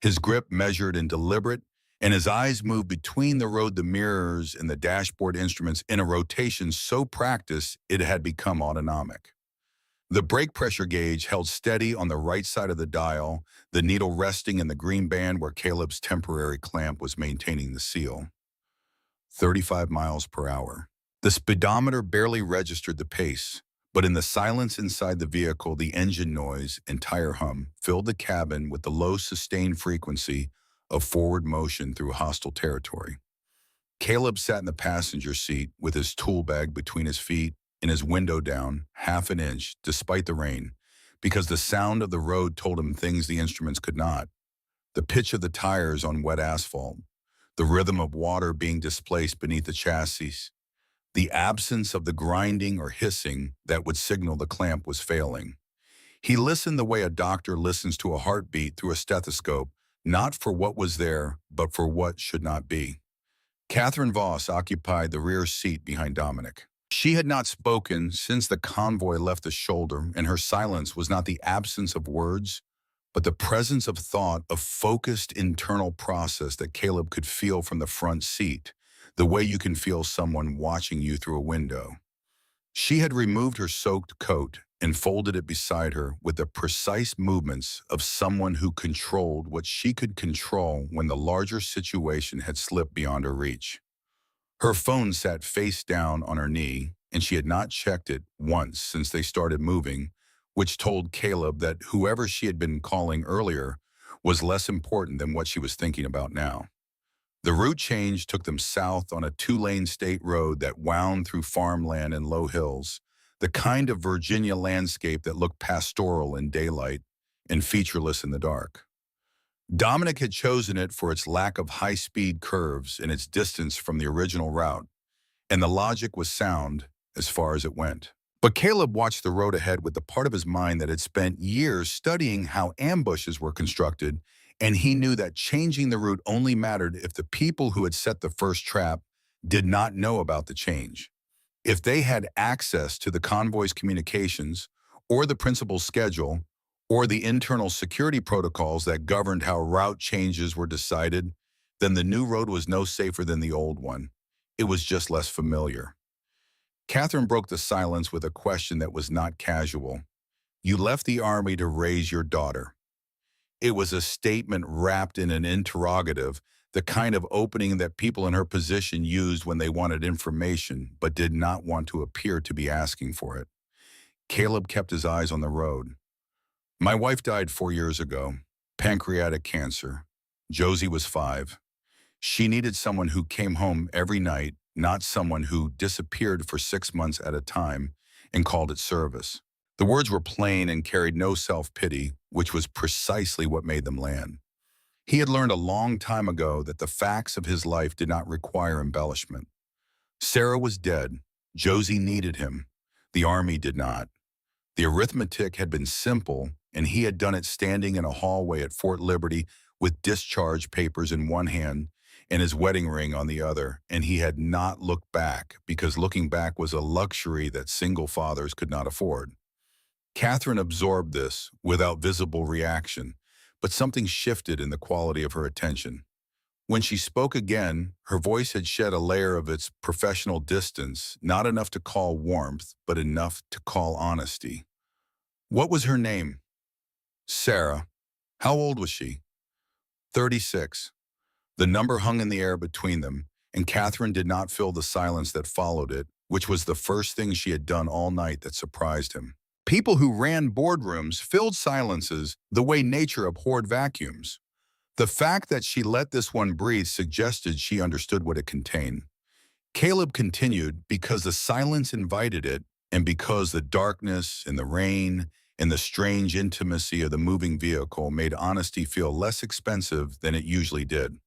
his grip measured and deliberate, and his eyes moved between the mirrors and the dashboard instruments in a rotation so practiced it had become autonomic. The brake pressure gauge held steady on the right side of the dial, the needle resting in the green band where Caleb's temporary clamp was maintaining the seal. 35 miles per hour. The speedometer barely registered the pace, but in the silence inside the vehicle, the engine noise and tire hum filled the cabin with the low sustained frequency of forward motion through hostile territory. Caleb sat in the passenger seat with his tool bag between his feet and his window down half an inch despite the rain, because the sound of the road told him things the instruments could not. The pitch of the tires on wet asphalt, the rhythm of water being displaced beneath the chassis, the absence of the grinding or hissing that would signal the clamp was failing. He listened the way a doctor listens to a heartbeat through a stethoscope, not for what was there, but for what should not be. Catherine Voss occupied the rear seat behind Dominic. She had not spoken since the convoy left the shoulder, and her silence was not the absence of words, but the presence of thought, a focused internal process that Caleb could feel from the front seat, the way you can feel someone watching you through a window. She had removed her soaked coat and folded it beside her with the precise movements of someone who controlled what she could control when the larger situation had slipped beyond her reach. Her phone sat face down on her knee, and she had not checked it once since they started moving, which told Caleb that whoever she had been calling earlier was less important than what she was thinking about now. The route change took them south on a two-lane state road that wound through farmland and low hills, the kind of Virginia landscape that looked pastoral in daylight and featureless in the dark. Dominic had chosen it for its lack of high-speed curves and its distance from the original route, and the logic was sound as far as it went. But Caleb watched the road ahead with the part of his mind that had spent years studying how ambushes were constructed, and he knew that changing the route only mattered if the people who had set the first trap did not know about the change. If they had access to the convoy's communications, or the principal's schedule, or the internal security protocols that governed how route changes were decided, then the new road was no safer than the old one. It was just less familiar. Catherine broke the silence with a question that was not casual. You left the army to raise your daughter. It was a statement wrapped in an interrogative, the kind of opening that people in her position used when they wanted information but did not want to appear to be asking for it. Caleb kept his eyes on the road. My wife died 4 years ago, pancreatic cancer. Josie was 5. She needed someone who came home every night, not someone who disappeared for 6 months at a time and called it service. The words were plain and carried no self-pity, which was precisely what made them land. He had learned a long time ago that the facts of his life did not require embellishment. Sarah was dead. Josie needed him. The army did not. The arithmetic had been simple, and he had done it standing in a hallway at Fort Liberty with discharge papers in one hand and his wedding ring on the other, and he had not looked back because looking back was a luxury that single fathers could not afford. Catherine absorbed this without visible reaction, but something shifted in the quality of her attention. When she spoke again, her voice had shed a layer of its professional distance, not enough to call warmth, but enough to call honesty. What was her name? Sarah. How old was she? 36. The number hung in the air between them, and Catherine did not fill the silence that followed it, which was the first thing she had done all night that surprised him. People who ran boardrooms filled silences the way nature abhorred vacuums. The fact that she let this one breathe suggested she understood what it contained. Caleb continued because the silence invited it, and because the darkness and the rain and the strange intimacy of the moving vehicle made honesty feel less expensive than it usually did.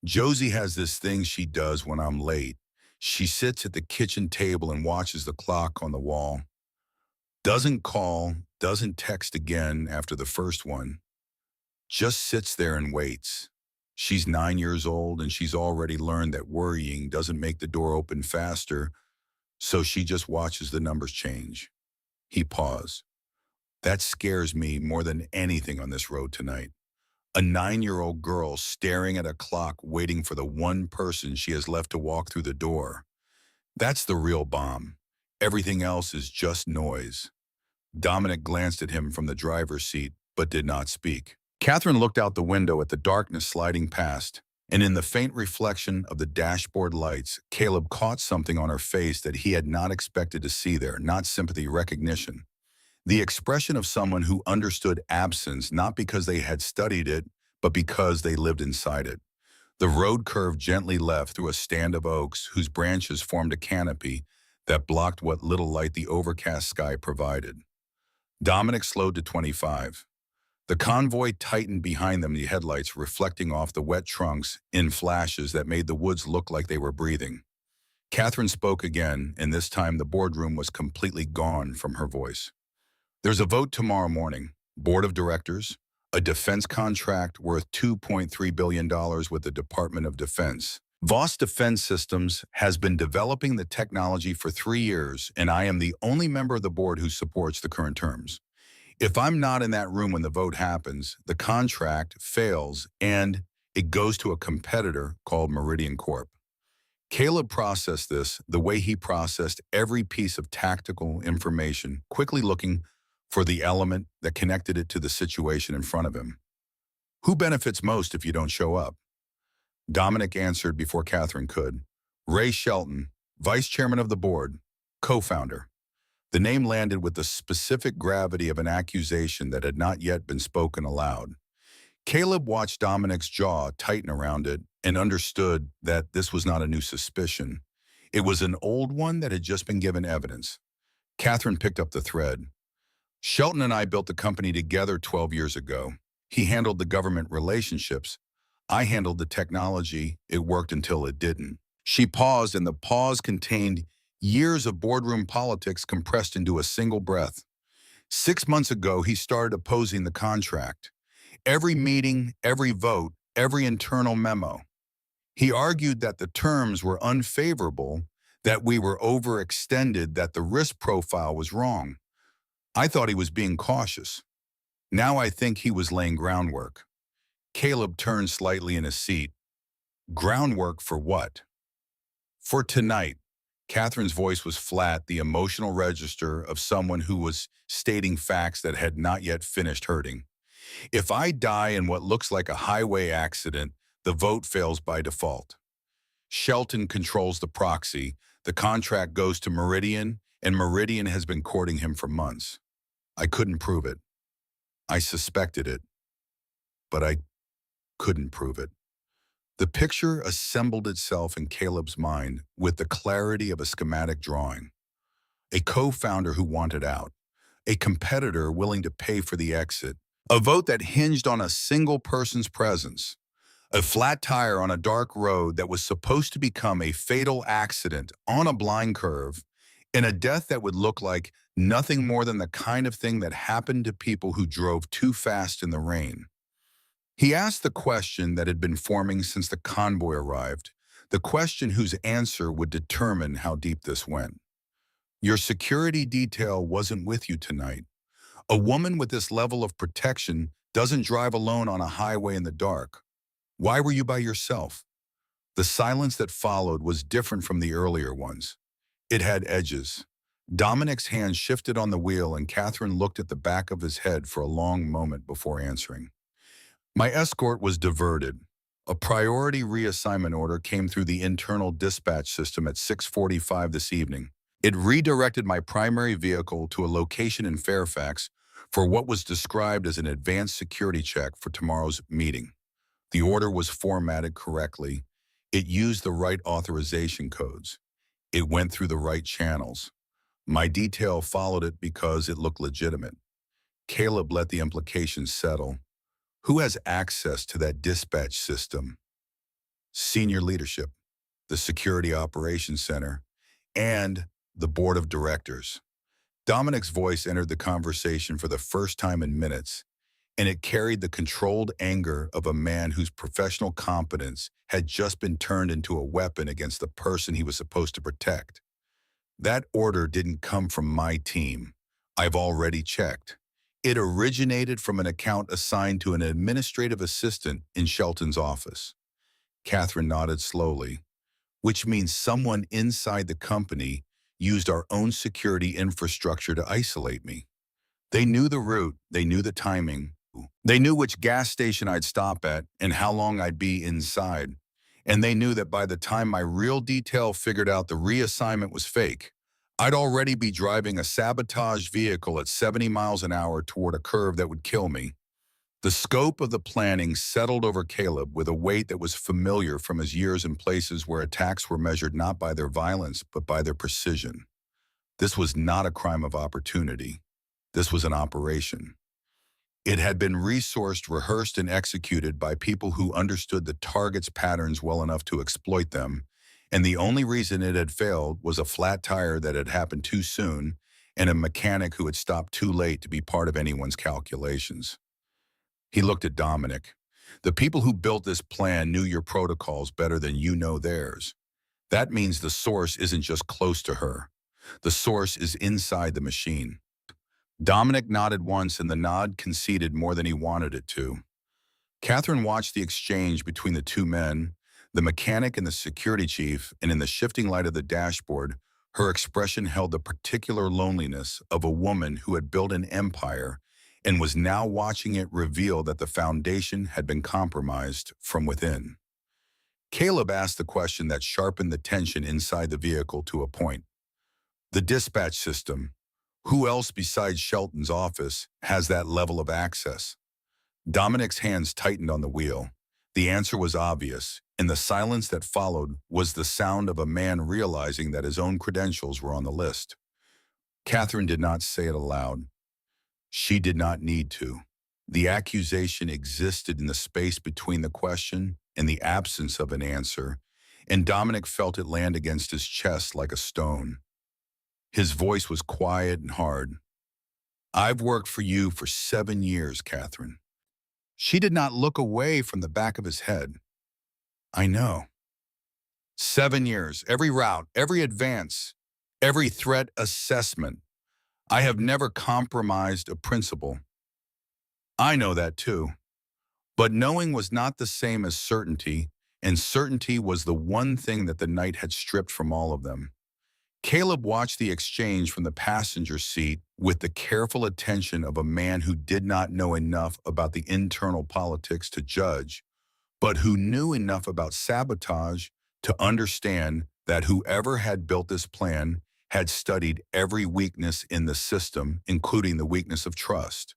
Josie has this thing she does when I'm late. She sits at the kitchen table and watches the clock on the wall. Doesn't call, doesn't text again after the first one. Just sits there and waits. She's 9 years old and she's already learned that worrying doesn't make the door open faster, so she just watches the numbers change. He paused. That scares me more than anything on this road tonight. A 9-year-old girl staring at a clock waiting for the one person she has left to walk through the door. That's the real bomb. Everything else is just noise. Dominic glanced at him from the driver's seat, but did not speak. Catherine looked out the window at the darkness sliding past, and in the faint reflection of the dashboard lights, Caleb caught something on her face that he had not expected to see there, not sympathy, recognition. The expression of someone who understood absence not because they had studied it, but because they lived inside it. The road curved gently left through a stand of oaks whose branches formed a canopy that blocked what little light the overcast sky provided. Dominic slowed to 25. The convoy tightened behind them, the headlights reflecting off the wet trunks in flashes that made the woods look like they were breathing. Catherine spoke again, and this time the boardroom was completely gone from her voice. There's a vote tomorrow morning. Board of Directors, a defense contract worth $2.3 billion with the Department of Defense. Voss Defense Systems has been developing the technology for 3 years, and I am the only member of the board who supports the current terms. If I'm not in that room when the vote happens, the contract fails and it goes to a competitor called Meridian Corp. Caleb processed this the way he processed every piece of tactical information, quickly looking for the element that connected it to the situation in front of him. Who benefits most if you don't show up? Dominic answered before Catherine could. Ray Shelton, vice chairman of the board, co-founder. The name landed with the specific gravity of an accusation that had not yet been spoken aloud. Caleb watched Dominic's jaw tighten around it and understood that this was not a new suspicion. It was an old one that had just been given evidence. Catherine picked up the thread. Shelton and I built the company together 12 years ago. He handled the government relationships. I handled the technology. It worked until it didn't. She paused, and the pause contained years of boardroom politics compressed into a single breath. 6 months ago, he started opposing the contract. Every meeting, every vote, every internal memo. He argued that the terms were unfavorable, that we were overextended, that the risk profile was wrong. I thought he was being cautious. Now I think he was laying groundwork. Caleb turned slightly in his seat. Groundwork for what? For tonight. Catherine's voice was flat, the emotional register of someone who was stating facts that had not yet finished hurting. If I die in what looks like a highway accident, the vote fails by default. Shelton controls the proxy, the contract goes to Meridian, and Meridian has been courting him for months. I couldn't prove it. I suspected it, but I couldn't prove it. The picture assembled itself in Caleb's mind with the clarity of a schematic drawing. A co-founder who wanted out, a competitor willing to pay for the exit, a vote that hinged on a single person's presence, a flat tire on a dark road that was supposed to become a fatal accident on a blind curve, and a death that would look like nothing more than the kind of thing that happened to people who drove too fast in the rain. He asked the question that had been forming since the convoy arrived, the question whose answer would determine how deep this went. Your security detail wasn't with you tonight. A woman with this level of protection doesn't drive alone on a highway in the dark. Why were you by yourself? The silence that followed was different from the earlier ones. It had edges. Dominic's hand shifted on the wheel, and Catherine looked at the back of his head for a long moment before answering. My escort was diverted. A priority reassignment order came through the internal dispatch system at 6:45 this evening. It redirected my primary vehicle to a location in Fairfax for what was described as an advanced security check for tomorrow's meeting. The order was formatted correctly. It used the right authorization codes. It went through the right channels. My detail followed it because it looked legitimate. Caleb let the implications settle. Who has access to that dispatch system? Senior leadership, the Security Operations Center, and the board of directors. Dominic's voice entered the conversation for the first time in minutes, and it carried the controlled anger of a man whose professional competence had just been turned into a weapon against the person he was supposed to protect. That order didn't come from my team. I've already checked. It originated from an account assigned to an administrative assistant in Shelton's office. Catherine nodded slowly, which means someone inside the company used our own security infrastructure to isolate me. They knew the route, they knew the timing, they knew which gas station I'd stop at and how long I'd be inside. And they knew that by the time my real detail figured out the reassignment was fake, I'd already be driving a sabotaged vehicle at 70 miles an hour toward a curve that would kill me. The scope of the planning settled over Caleb with a weight that was familiar from his years in places where attacks were measured not by their violence, but by their precision. This was not a crime of opportunity. This was an operation. It had been resourced, rehearsed, and executed by people who understood the target's patterns well enough to exploit them, and the only reason it had failed was a flat tire that had happened too soon and a mechanic who had stopped too late to be part of anyone's calculations. He looked at Dominic. The people who built this plan knew your protocols better than you know theirs. That means the source isn't just close to her. The source is inside the machine. Dominic nodded once, and the nod conceded more than he wanted it to. Catherine watched the exchange between the two men, the mechanic and the security chief, and in the shifting light of the dashboard, her expression held the particular loneliness of a woman who had built an empire and was now watching it reveal that the foundation had been compromised from within. Caleb asked the question that sharpened the tension inside the vehicle to a point. The dispatch system. Who else besides Shelton's office has that level of access? Dominic's hands tightened on the wheel. The answer was obvious, and the silence that followed was the sound of a man realizing that his own credentials were on the list. Catherine did not say it aloud. She did not need to. The accusation existed in the space between the question and the absence of an answer, and Dominic felt it land against his chest like a stone. His voice was quiet and hard. "I've worked for you for 7 years, Catherine." She did not look away from the back of his head. "I know. 7 years, every route, every advance, every threat assessment. I have never compromised a principle." "I know that too." But knowing was not the same as certainty, and certainty was the one thing that the night had stripped from all of them. Caleb watched the exchange from the passenger seat with the careful attention of a man who did not know enough about the internal politics to judge, but who knew enough about sabotage to understand that whoever had built this plan had studied every weakness in the system, including the weakness of trust.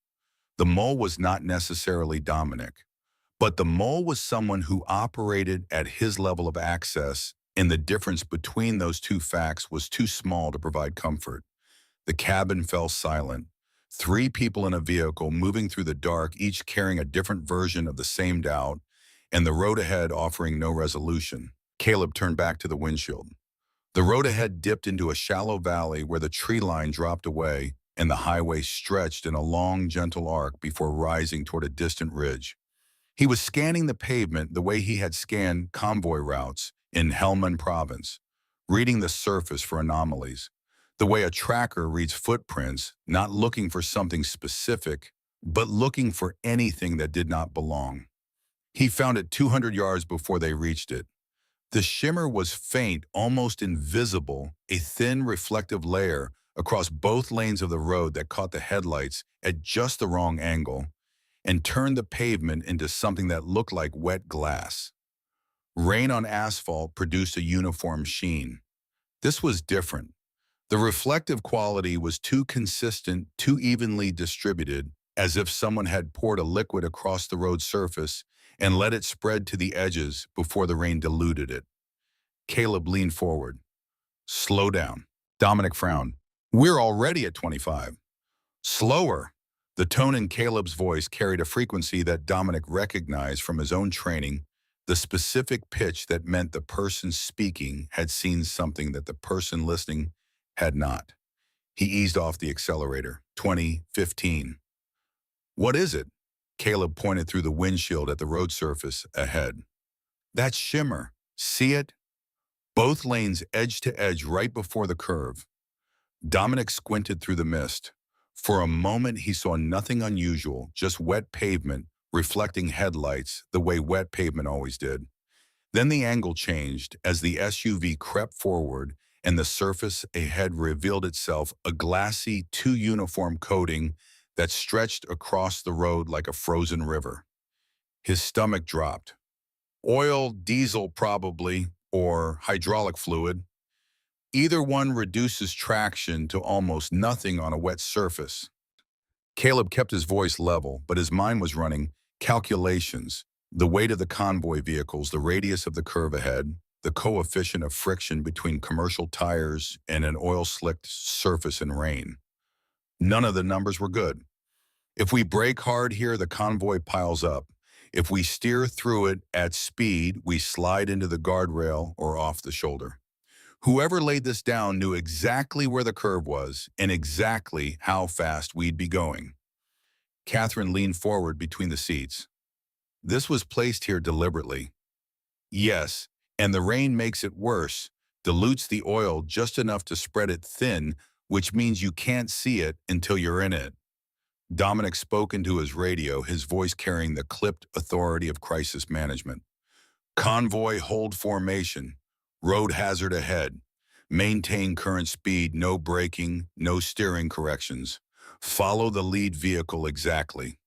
The mole was not necessarily Dominic, but the mole was someone who operated at his level of access, and the difference between those two facts was too small to provide comfort. The cabin fell silent. 3 people in a vehicle moving through the dark, each carrying a different version of the same doubt, and the road ahead offering no resolution. Caleb turned back to the windshield. The road ahead dipped into a shallow valley where the tree line dropped away and the highway stretched in a long, gentle arc before rising toward a distant ridge. He was scanning the pavement the way he had scanned convoy routes in Helmand province, reading the surface for anomalies, the way a tracker reads footprints, not looking for something specific, but looking for anything that did not belong. He found it 200 yards before they reached it. The shimmer was faint, almost invisible, a thin reflective layer across both lanes of the road that caught the headlights at just the wrong angle and turned the pavement into something that looked like wet glass. Rain on asphalt produced a uniform sheen. This was different. The reflective quality was too consistent, too evenly distributed, as if someone had poured a liquid across the road surface and let it spread to the edges before the rain diluted it. Caleb leaned forward. "Slow down." Dominic frowned. "We're already at 25. "Slower." The tone in Caleb's voice carried a frequency that Dominic recognized from his own training, the specific pitch that meant the person speaking had seen something that the person listening had not. He eased off the accelerator. 20, 15. "What is it?" Caleb pointed through the windshield at the road surface ahead. "That shimmer. See it? Both lanes edge to edge right before the curve." Dominic squinted through the mist. For a moment, he saw nothing unusual, just wet pavement reflecting headlights the way wet pavement always did. Then the angle changed as the SUV crept forward and the surface ahead revealed itself a glassy, too uniform coating that stretched across the road like a frozen river. His stomach dropped. Oil, diesel probably, or hydraulic fluid. Either one reduces traction to almost nothing on a wet surface. Caleb kept his voice level, but his mind was running calculations, the weight of the convoy vehicles, the radius of the curve ahead, the coefficient of friction between commercial tires and an oil-slicked surface in rain. None of the numbers were good. If we brake hard here, the convoy piles up. If we steer through it at speed, we slide into the guardrail or off the shoulder. Whoever laid this down knew exactly where the curve was and exactly how fast we'd be going. Catherine leaned forward between the seats. This was placed here deliberately. Yes, and the rain makes it worse, dilutes the oil just enough to spread it thin, which means you can't see it until you're in it. Dominic spoke into his radio, his voice carrying the clipped authority of crisis management. Convoy hold formation. Road hazard ahead. Maintain current speed, no braking, no steering corrections. Follow the lead vehicle exactly.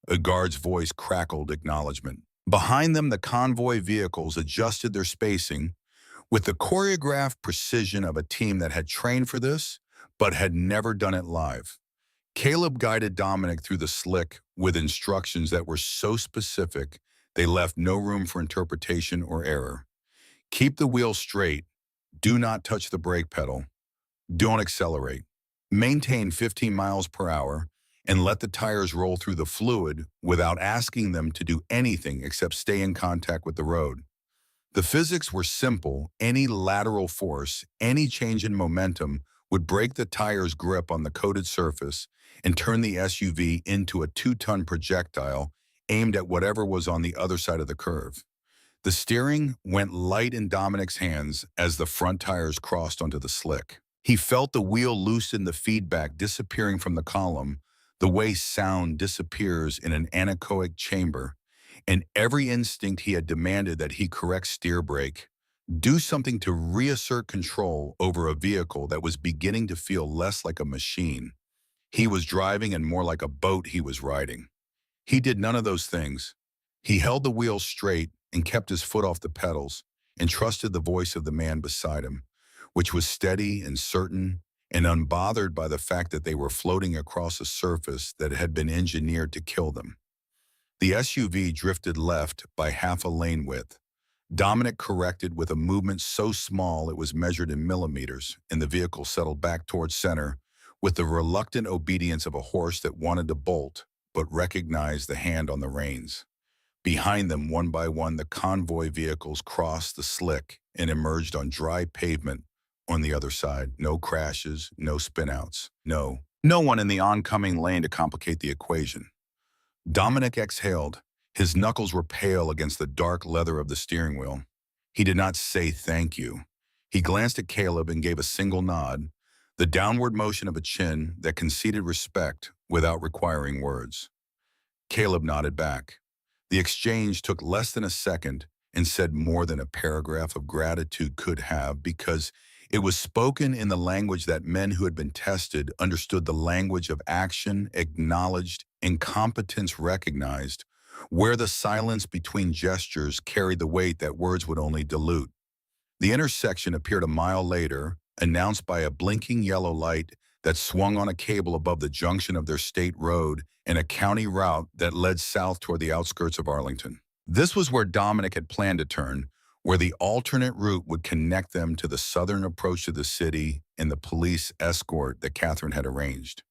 A guard's voice crackled acknowledgement. Behind them, the convoy vehicles adjusted their spacing with the choreographed precision of a team that had trained for this, but had never done it live. Caleb guided Dominic through the slick with instructions that were so specific they left no room for interpretation or error. Keep the wheel straight. Do not touch the brake pedal. Don't accelerate. Maintain 15 miles per hour and let the tires roll through the fluid without asking them to do anything except stay in contact with the road. The physics were simple. Any lateral force, any change in momentum would break the tire's grip on the coated surface and turn the SUV into a 2-ton projectile aimed at whatever was on the other side of the curve. The steering went light in Dominic's hands as the front tires crossed onto the slick. He felt the wheel loosen, the feedback disappearing from the column, the way sound disappears in an anechoic chamber, and every instinct he had demanded that he correct steer brake, do something to reassert control over a vehicle that was beginning to feel less like a machine he was driving and more like a boat he was riding. He did none of those things. He held the wheel straight and kept his foot off the pedals and trusted the voice of the man beside him, which was steady and certain and unbothered by the fact that they were floating across a surface that had been engineered to kill them. The SUV drifted left by half a lane width. Dominic corrected with a movement so small it was measured in millimeters, and the vehicle settled back towards center with the reluctant obedience of a horse that wanted to bolt but recognized the hand on the reins. Behind them, one by one, the convoy vehicles crossed the slick and emerged on dry pavement on the other side. No crashes, no spinouts, no one in the oncoming lane to complicate the equation. Dominic exhaled. His knuckles were pale against the dark leather of the steering wheel. He did not say thank you. He glanced at Caleb and gave a single nod, the downward motion of a chin that conceded respect without requiring words. Caleb nodded back. The exchange took less than a second and said more than a paragraph of gratitude could have, because it was spoken in the language that men who had been tested understood, the language of action acknowledged, incompetence recognized, where the silence between gestures carried the weight that words would only dilute. The intersection appeared a mile later, announced by a blinking yellow light that swung on a cable above the junction of their state road and a county route that led south toward the outskirts of Arlington. This was where Dominic had planned to turn, where the alternate route would connect them to the southern approach to the city and the police escort that Catherine had arranged.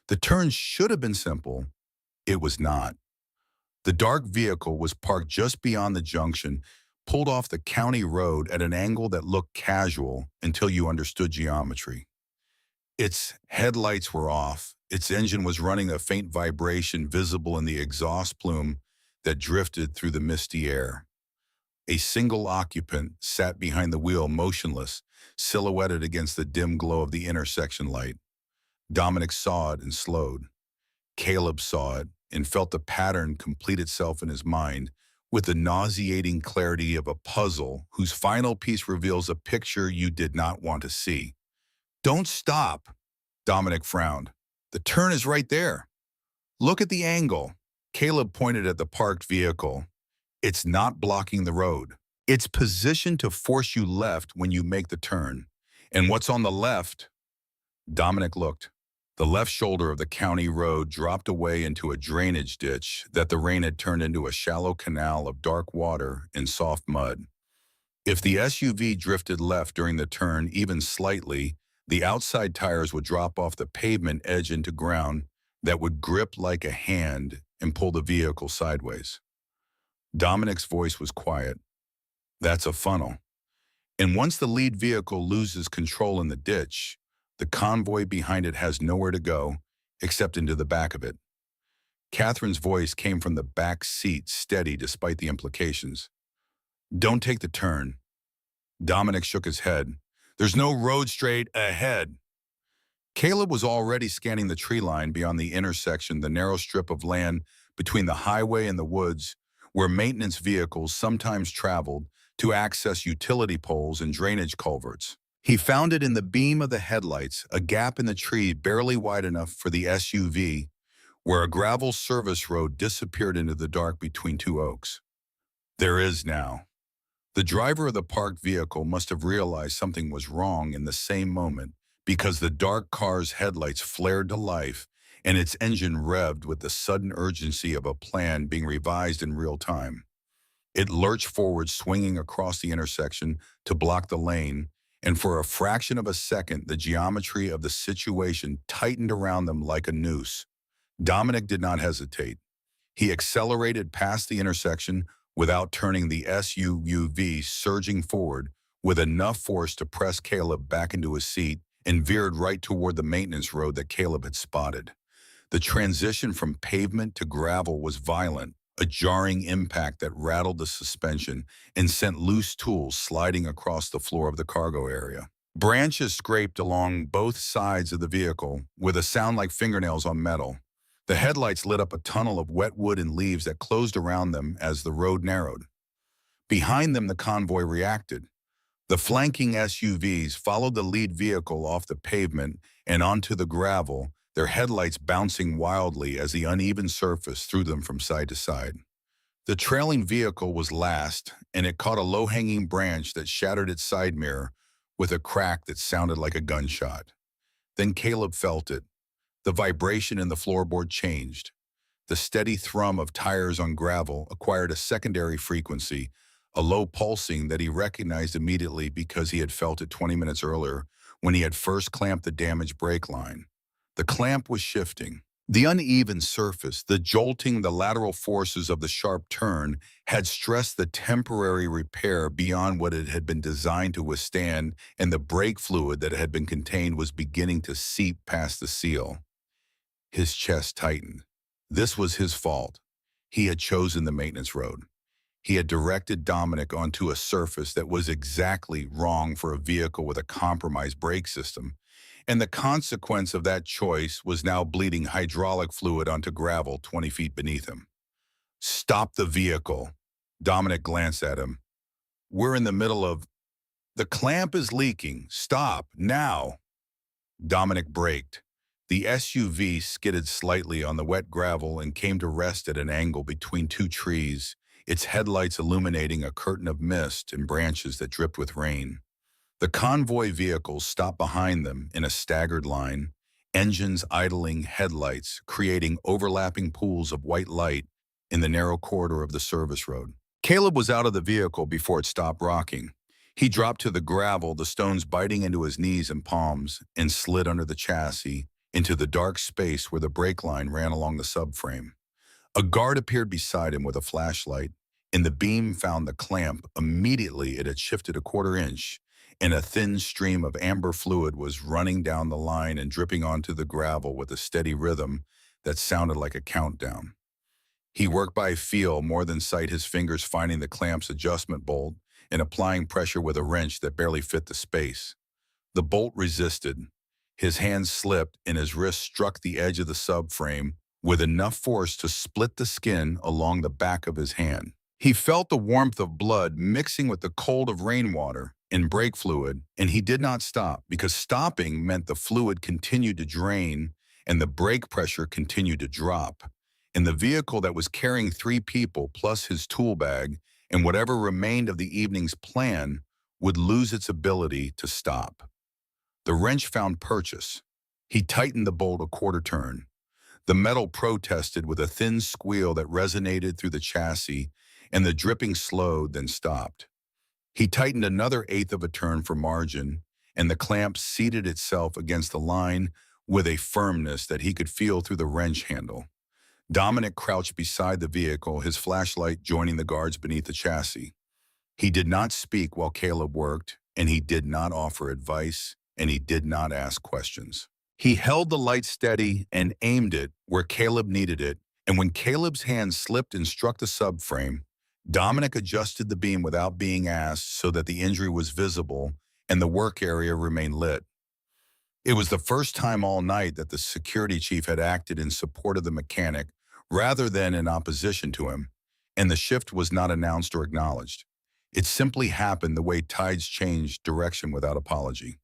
The turn should have been simple. It was not. The dark vehicle was parked just beyond the junction, pulled off the county road at an angle that looked casual until you understood geometry. Its headlights were off. Its engine was running a faint vibration visible in the exhaust plume that drifted through the misty air. A single occupant sat behind the wheel, motionless, silhouetted against the dim glow of the intersection light. Dominic saw it and slowed. Caleb saw it and felt the pattern complete itself in his mind with the nauseating clarity of a puzzle whose final piece reveals a picture you did not want to see. "Don't stop," Dominic frowned. "The turn is right there. Look at the angle." Caleb pointed at the parked vehicle. "It's not blocking the road. It's positioned to force you left when you make the turn. And what's on the left?" Dominic looked. The left shoulder of the county road dropped away into a drainage ditch that the rain had turned into a shallow canal of dark water and soft mud. If the SUV drifted left during the turn even slightly, the outside tires would drop off the pavement edge into ground that would grip like a hand and pull the vehicle sideways. Dominic's voice was quiet. "That's a funnel. And once the lead vehicle loses control in the ditch, the convoy behind it has nowhere to go except into the back of it." Catherine's voice came from the back seat, steady despite the implications. Don't take the turn. Dominic shook his head. There's no road straight ahead. Caleb was already scanning the tree line beyond the intersection, the narrow strip of land between the highway and the woods, where maintenance vehicles sometimes traveled to access utility poles and drainage culverts. He found it in the beam of the headlights, a gap in the tree barely wide enough for the SUV, where a gravel service road disappeared into the dark between two oaks. There is now. The driver of the parked vehicle must have realized something was wrong in the same moment, because the dark car's headlights flared to life and its engine revved with the sudden urgency of a plan being revised in real time. It lurched forward, swinging across the intersection to block the lane, and for a fraction of a second, the geometry of the situation tightened around them like a noose. Dominic did not hesitate. He accelerated past the intersection without turning, the SUV surging forward with enough force to press Caleb back into his seat, and veered right toward the maintenance road that Caleb had spotted. The transition from pavement to gravel was violent, a jarring impact that rattled the suspension and sent loose tools sliding across the floor of the cargo area. Branches scraped along both sides of the vehicle with a sound like fingernails on metal. The headlights lit up a tunnel of wet wood and leaves that closed around them as the road narrowed. Behind them, the convoy reacted. The flanking SUVs followed the lead vehicle off the pavement and onto the gravel, their headlights bouncing wildly as the uneven surface threw them from side to side. The trailing vehicle was last, and it caught a low-hanging branch that shattered its side mirror with a crack that sounded like a gunshot. Then Caleb felt it. The vibration in the floorboard changed. The steady thrum of tires on gravel acquired a secondary frequency, a low pulsing that he recognized immediately because he had felt it 20 minutes earlier when he had first clamped the damaged brake line. The clamp was shifting. The uneven surface, the jolting, the lateral forces of the sharp turn had stressed the temporary repair beyond what it had been designed to withstand, and the brake fluid that had been contained was beginning to seep past the seal. His chest tightened. This was his fault. He had chosen the maintenance road. He had directed Dominic onto a surface that was exactly wrong for a vehicle with a compromised brake system, and the consequence of that choice was now bleeding hydraulic fluid onto gravel 20 feet beneath him. Stop the vehicle. Dominic glanced at him. We're in the middle of... The clamp is leaking. Stop, now. Dominic braked. The SUV skidded slightly on the wet gravel and came to rest at an angle between two trees, its headlights illuminating a curtain of mist and branches that dripped with rain. The convoy vehicles stopped behind them in a staggered line, engines idling, headlights creating overlapping pools of white light in the narrow corridor of the service road. Caleb was out of the vehicle before it stopped rocking. He dropped to the gravel, the stones biting into his knees and palms, and slid under the chassis into the dark space where the brake line ran along the subframe. A guard appeared beside him with a flashlight, and the beam found the clamp. Immediately it had shifted a quarter inch, and a thin stream of amber fluid was running down the line and dripping onto the gravel with a steady rhythm that sounded like a countdown. He worked by feel more than sight, his fingers finding the clamp's adjustment bolt and applying pressure with a wrench that barely fit the space. The bolt resisted. His hand slipped and his wrist struck the edge of the subframe with enough force to split the skin along the back of his hand. He felt the warmth of blood mixing with the cold of rainwater and brake fluid, and he did not stop, because stopping meant the fluid continued to drain and the brake pressure continued to drop. And the vehicle that was carrying 3 people plus his tool bag and whatever remained of the evening's plan would lose its ability to stop. The wrench found purchase. He tightened the bolt a quarter turn. The metal protested with a thin squeal that resonated through the chassis, and the dripping slowed, then stopped. He tightened another eighth of a turn for margin, and the clamp seated itself against the line with a firmness that he could feel through the wrench handle. Dominic crouched beside the vehicle, his flashlight joining the guards beneath the chassis. He did not speak while Caleb worked, and he did not offer advice, and he did not ask questions. He held the light steady and aimed it where Caleb needed it, And when Caleb's hand slipped and struck the subframe, Dominic adjusted the beam without being asked so that the injury was visible and the work area remained lit. It was the first time all night that the security chief had acted in support of the mechanic rather than in opposition to him, and the shift was not announced or acknowledged. It simply happened the way tides change direction without apology.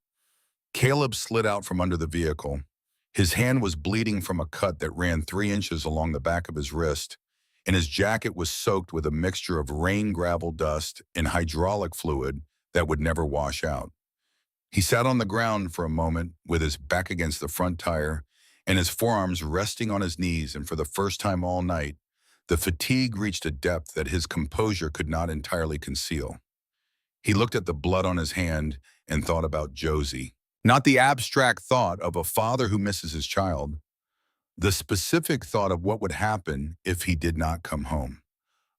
Caleb slid out from under the vehicle. His hand was bleeding from a cut that ran 3 inches along the back of his wrist, and his jacket was soaked with a mixture of rain, gravel, dust, and hydraulic fluid that would never wash out. He sat on the ground for a moment with his back against the front tire and his forearms resting on his knees, and for the first time all night, the fatigue reached a depth that his composure could not entirely conceal. He looked at the blood on his hand and thought about Josie. Not the abstract thought of a father who misses his child, the specific thought of what would happen if he did not come home.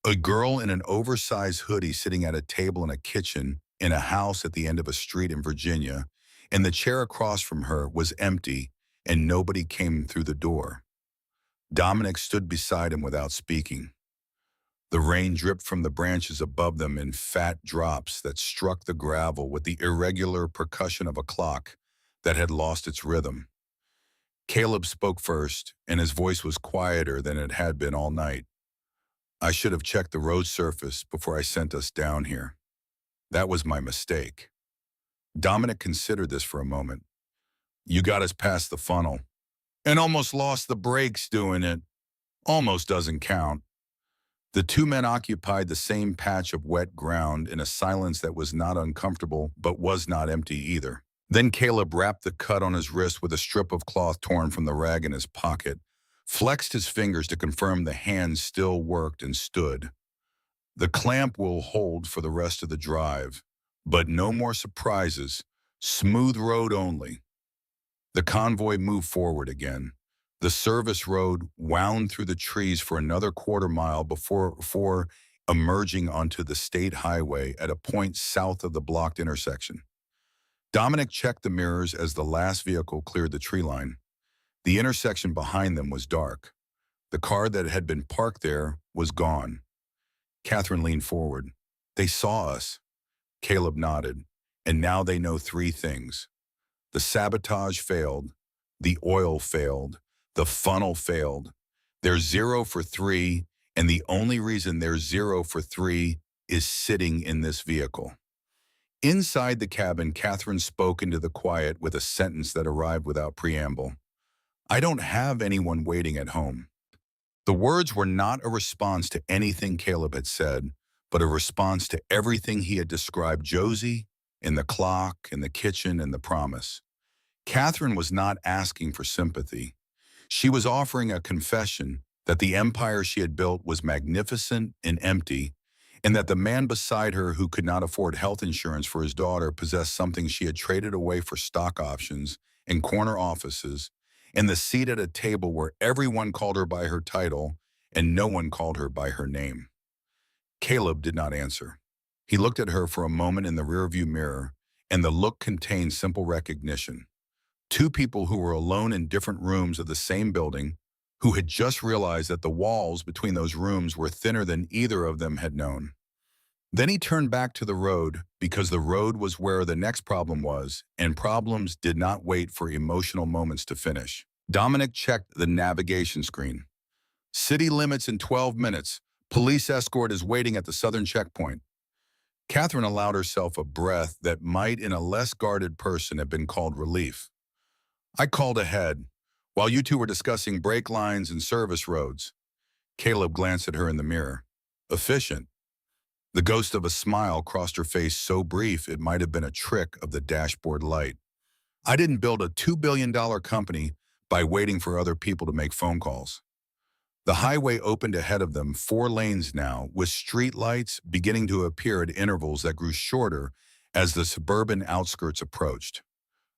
A girl in an oversized hoodie sitting at a table in a kitchen in a house at the end of a street in Virginia, and the chair across from her was empty and nobody came through the door. Dominic stood beside him without speaking. The rain dripped from the branches above them in fat drops that struck the gravel with the irregular percussion of a clock that had lost its rhythm. Caleb spoke first, and his voice was quieter than it had been all night. "I should have checked the road surface before I sent us down here. That was my mistake." Dominic considered this for a moment. "You got us past the funnel and almost lost the brakes doing it. Almost doesn't count." The two men occupied the same patch of wet ground in a silence that was not uncomfortable but was not empty either. Then Caleb wrapped the cut on his wrist with a strip of cloth torn from the rag in his pocket, flexed his fingers to confirm the hand still worked, and stood. "The clamp will hold for the rest of the drive, but no more surprises. Smooth road only." The convoy moved forward again. The service road wound through the trees for another quarter-mile before emerging onto the state highway at a point south of the blocked intersection. Dominic checked the mirrors as the last vehicle cleared the tree line. The intersection behind them was dark. The car that had been parked there was gone. Catherine leaned forward. "They saw us." Caleb nodded. "And now they know 3 things. The sabotage failed. The oil failed. The funnel failed. They're 0 for 3, and the only reason they're 0 for 3 is sitting in this vehicle." Inside the cabin, Catherine spoke into the quiet with a sentence that arrived without preamble. "I don't have anyone waiting at home." The words were not a response to anything Caleb had said, but a response to everything he had described: Josie, and the clock, and the kitchen, and the promise. Catherine was not asking for sympathy. She was offering a confession that the empire she had built was magnificent and empty, and that the man beside her who could not afford health insurance for his daughter possessed something she had traded away for stock options and corner offices, and the seat at a table where everyone called her by her title and no one called her by her name. Caleb did not answer. He looked at her for a moment in the rearview mirror, and the look contained simple recognition. 2 people who were alone in different rooms of the same building, who had just realized that the walls between those rooms were thinner than either of them had known. Then he turned back to the road, because the road was where the next problem was, and problems did not wait for emotional moments to finish. Dominic checked the navigation screen. "City limits in 12 minutes. Police escort is waiting at the southern checkpoint." Catherine allowed herself a breath that might, in a less guarded person, have been called relief. "I called ahead, while you 2 were discussing brake lines and service roads." Caleb glanced at her in the mirror. "Efficient." The ghost of a smile crossed her face, so brief it might have been a trick of the dashboard light. "I didn't build a $2 billion company by waiting for other people to make phone calls." The highway opened ahead of them, 4 lanes now, with street lights beginning to appear at intervals that grew shorter as the suburban outskirts approached.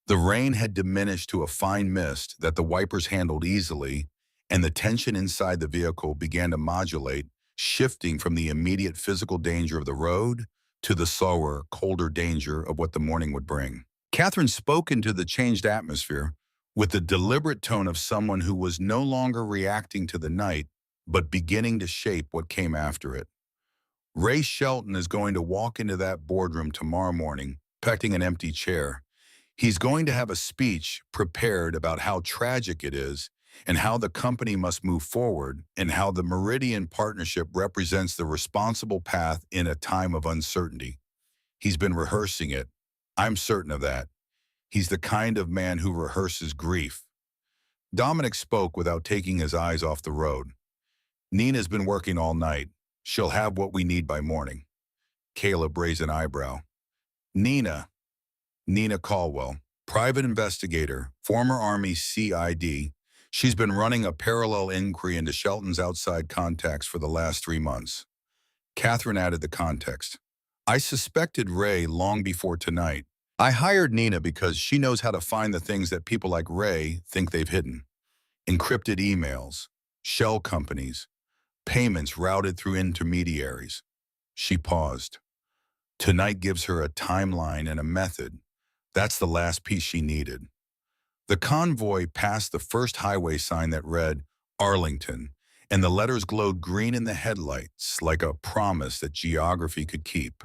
The rain had diminished to a fine mist that the wipers handled easily, and the tension inside the vehicle began to modulate, shifting from the immediate physical danger of the road to the slower, colder danger of what the morning would bring. Catherine spoke into the changed atmosphere with the deliberate tone of someone who was no longer reacting to the night, but beginning to shape what came after it. Ray Shelton is going to walk into that boardroom tomorrow morning, expecting an empty chair. He's going to have a speech prepared about how tragic it is and how the company must move forward and how the Meridian Partnership represents the responsible path in a time of uncertainty. He's been rehearsing it. I'm certain of that. He's the kind of man who rehearses grief. Dominic spoke without taking his eyes off the road. Nina's been working all night. She'll have what we need by morning. Caleb raised an eyebrow. Nina Caldwell, private investigator, former Army CID. She's been running a parallel inquiry into Shelton's outside contacts for the last 3 months. Catherine added the context. I suspected Ray long before tonight. I hired Nina because she knows how to find the things that people like Ray think they've hidden. Encrypted emails, shell companies, payments routed through intermediaries. She paused. Tonight gives her a timeline and a method. That's the last piece she needed. The convoy passed the first highway sign that read Arlington, and the letters glowed green in the headlights like a promise that geography could keep.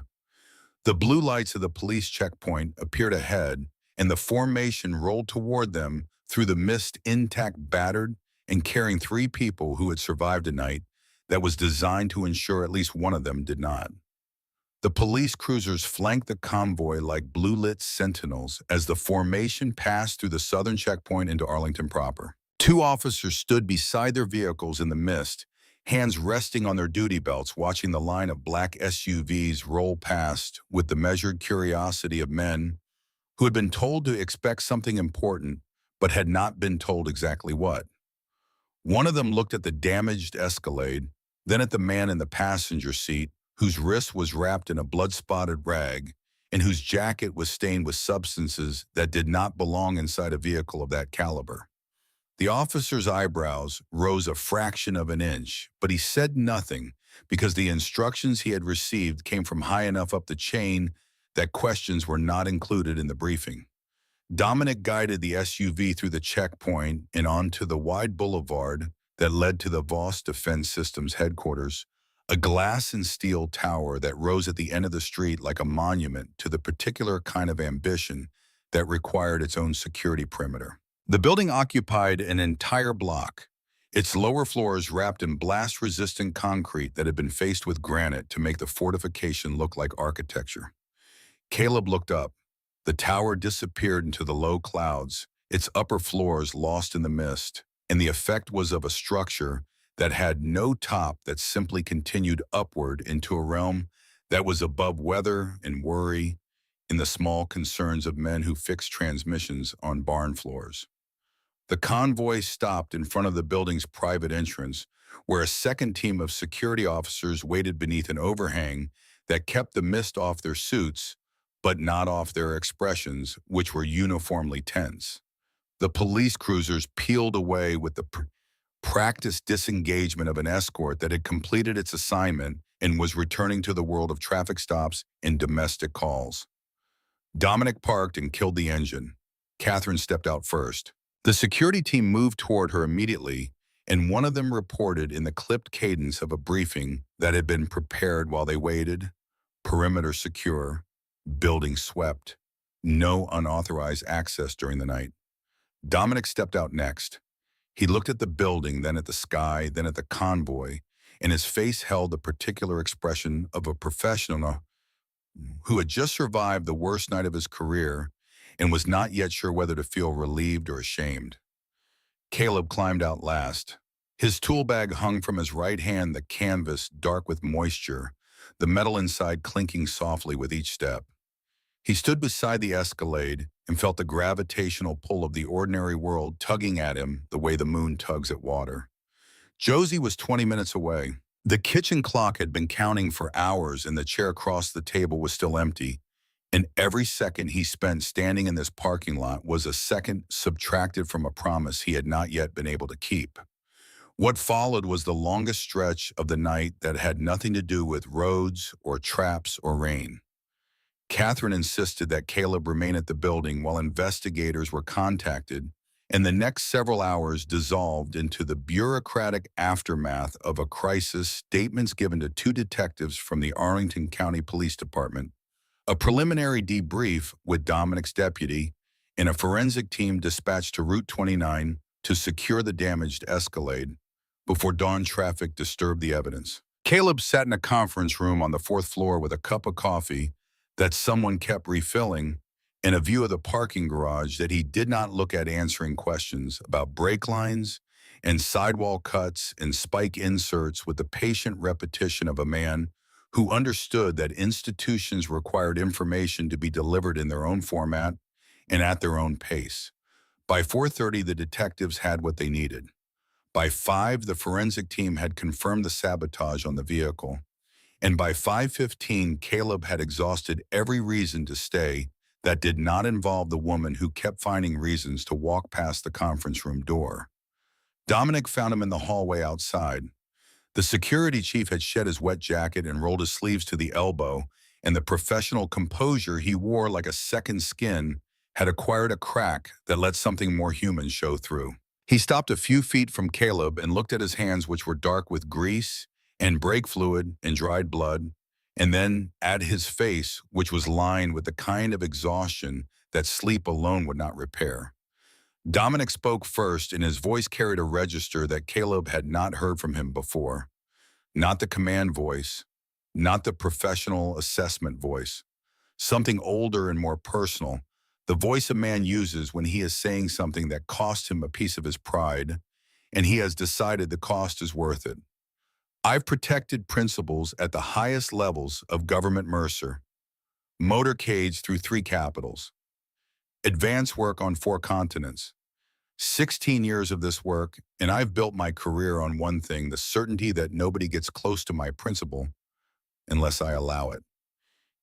The blue lights of the police checkpoint appeared ahead, and the formation rolled toward them through the mist, intact, battered, and carrying 3 people who had survived a night that was designed to ensure at least one of them did not. The police cruisers flanked the convoy like blue-lit sentinels as the formation passed through the southern checkpoint into Arlington proper. 2 officers stood beside their vehicles in the mist, hands resting on their duty belts, watching the line of black SUVs roll past with the measured curiosity of men who had been told to expect something important but had not been told exactly what. One of them looked at the damaged Escalade, then at the man in the passenger seat, whose wrist was wrapped in a blood-spotted rag and whose jacket was stained with substances that did not belong inside a vehicle of that caliber. The officer's eyebrows rose a fraction of an inch, but he said nothing because the instructions he had received came from high enough up the chain that questions were not included in the briefing. Dominic guided the SUV through the checkpoint and onto the wide boulevard that led to the Voss Defense Systems headquarters, a glass and steel tower that rose at the end of the street like a monument to the particular kind of ambition that required its own security perimeter. The building occupied an entire block, its lower floors wrapped in blast-resistant concrete that had been faced with granite to make the fortification look like architecture. Caleb looked up. The tower disappeared into the low clouds, its upper floors lost in the mist, and the effect was of a structure that had no top that simply continued upward into a realm that was above weather and worry in the small concerns of men who fixed transmissions on barn floors. The convoy stopped in front of the building's private entrance, where a second team of security officers waited beneath an overhang that kept the mist off their suits, but not off their expressions, which were uniformly tense. The police cruisers peeled away with the practiced disengagement of an escort that had completed its assignment and was returning to the world of traffic stops and domestic calls. Dominic parked and killed the engine. Catherine stepped out first. The security team moved toward her immediately, and one of them reported in the clipped cadence of a briefing that had been prepared while they waited. Perimeter secure, building swept, no unauthorized access during the night. Dominic stepped out next. He looked at the building, then at the sky, then at the convoy, and his face held the particular expression of a professional who had just survived the worst night of his career and was not yet sure whether to feel relieved or ashamed. Caleb climbed out last. His tool bag hung from his right hand, the canvas dark with moisture, the metal inside clinking softly with each step. He stood beside the Escalade and felt the gravitational pull of the ordinary world tugging at him the way the moon tugs at water. Josie was 20 minutes away. The kitchen clock had been counting for hours and the chair across the table was still empty, and every second he spent standing in this parking lot was a second subtracted from a promise he had not yet been able to keep. What followed was the longest stretch of the night that had nothing to do with roads or traps or rain. Catherine insisted that Caleb remain at the building while investigators were contacted and the next several hours dissolved into the bureaucratic aftermath of a crisis. Statements given to two detectives from the Arlington County Police Department, a preliminary debrief with Dominic's deputy, and a forensic team dispatched to Route 29 to secure the damaged Escalade before dawn traffic disturbed the evidence. Caleb sat in a conference room on the fourth floor with a cup of coffee that someone kept refilling and a view of the parking garage that he did not look at, answering questions about brake lines and sidewall cuts and spike inserts with the patient repetition of a man who understood that institutions required information to be delivered in their own format and at their own pace. By 4:30, the detectives had what they needed. By 5, the forensic team had confirmed the sabotage on the vehicle. And by 5:15, Caleb had exhausted every reason to stay that did not involve the woman who kept finding reasons to walk past the conference room door. Dominic found him in the hallway outside. The security chief had shed his wet jacket and rolled his sleeves to the elbow, and the professional composure he wore like a second skin had acquired a crack that let something more human show through. He stopped a few feet from Caleb and looked at his hands, which were dark with grease and brake fluid and dried blood, and then at his face, which was lined with the kind of exhaustion that sleep alone would not repair. Dominic spoke first, and his voice carried a register that Caleb had not heard from him before. Not the command voice, not the professional assessment voice. Something older and more personal, the voice a man uses when he is saying something that costs him a piece of his pride, and he has decided the cost is worth it. I've protected principals at the highest levels of government, Mercer, motorcades through 3 capitals, advanced work on 4 continents, 16 years of this work, and I've built my career on one thing: the certainty that nobody gets close to my principal unless I allow it.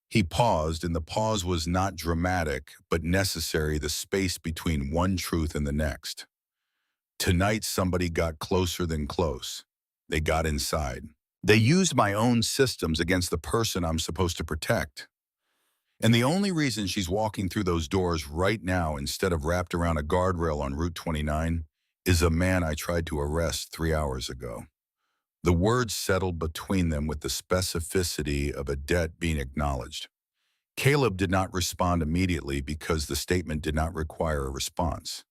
He paused, and the pause was not dramatic, but necessary, the space between one truth and the next. Tonight, somebody got closer than close. They got inside. They used my own systems against the person I'm supposed to protect. And the only reason she's walking through those doors right now instead of wrapped around a guardrail on Route 29 is a man I tried to arrest 3 hours ago. The words settled between them with the specificity of a debt being acknowledged. Caleb did not respond immediately because the statement did not require a response.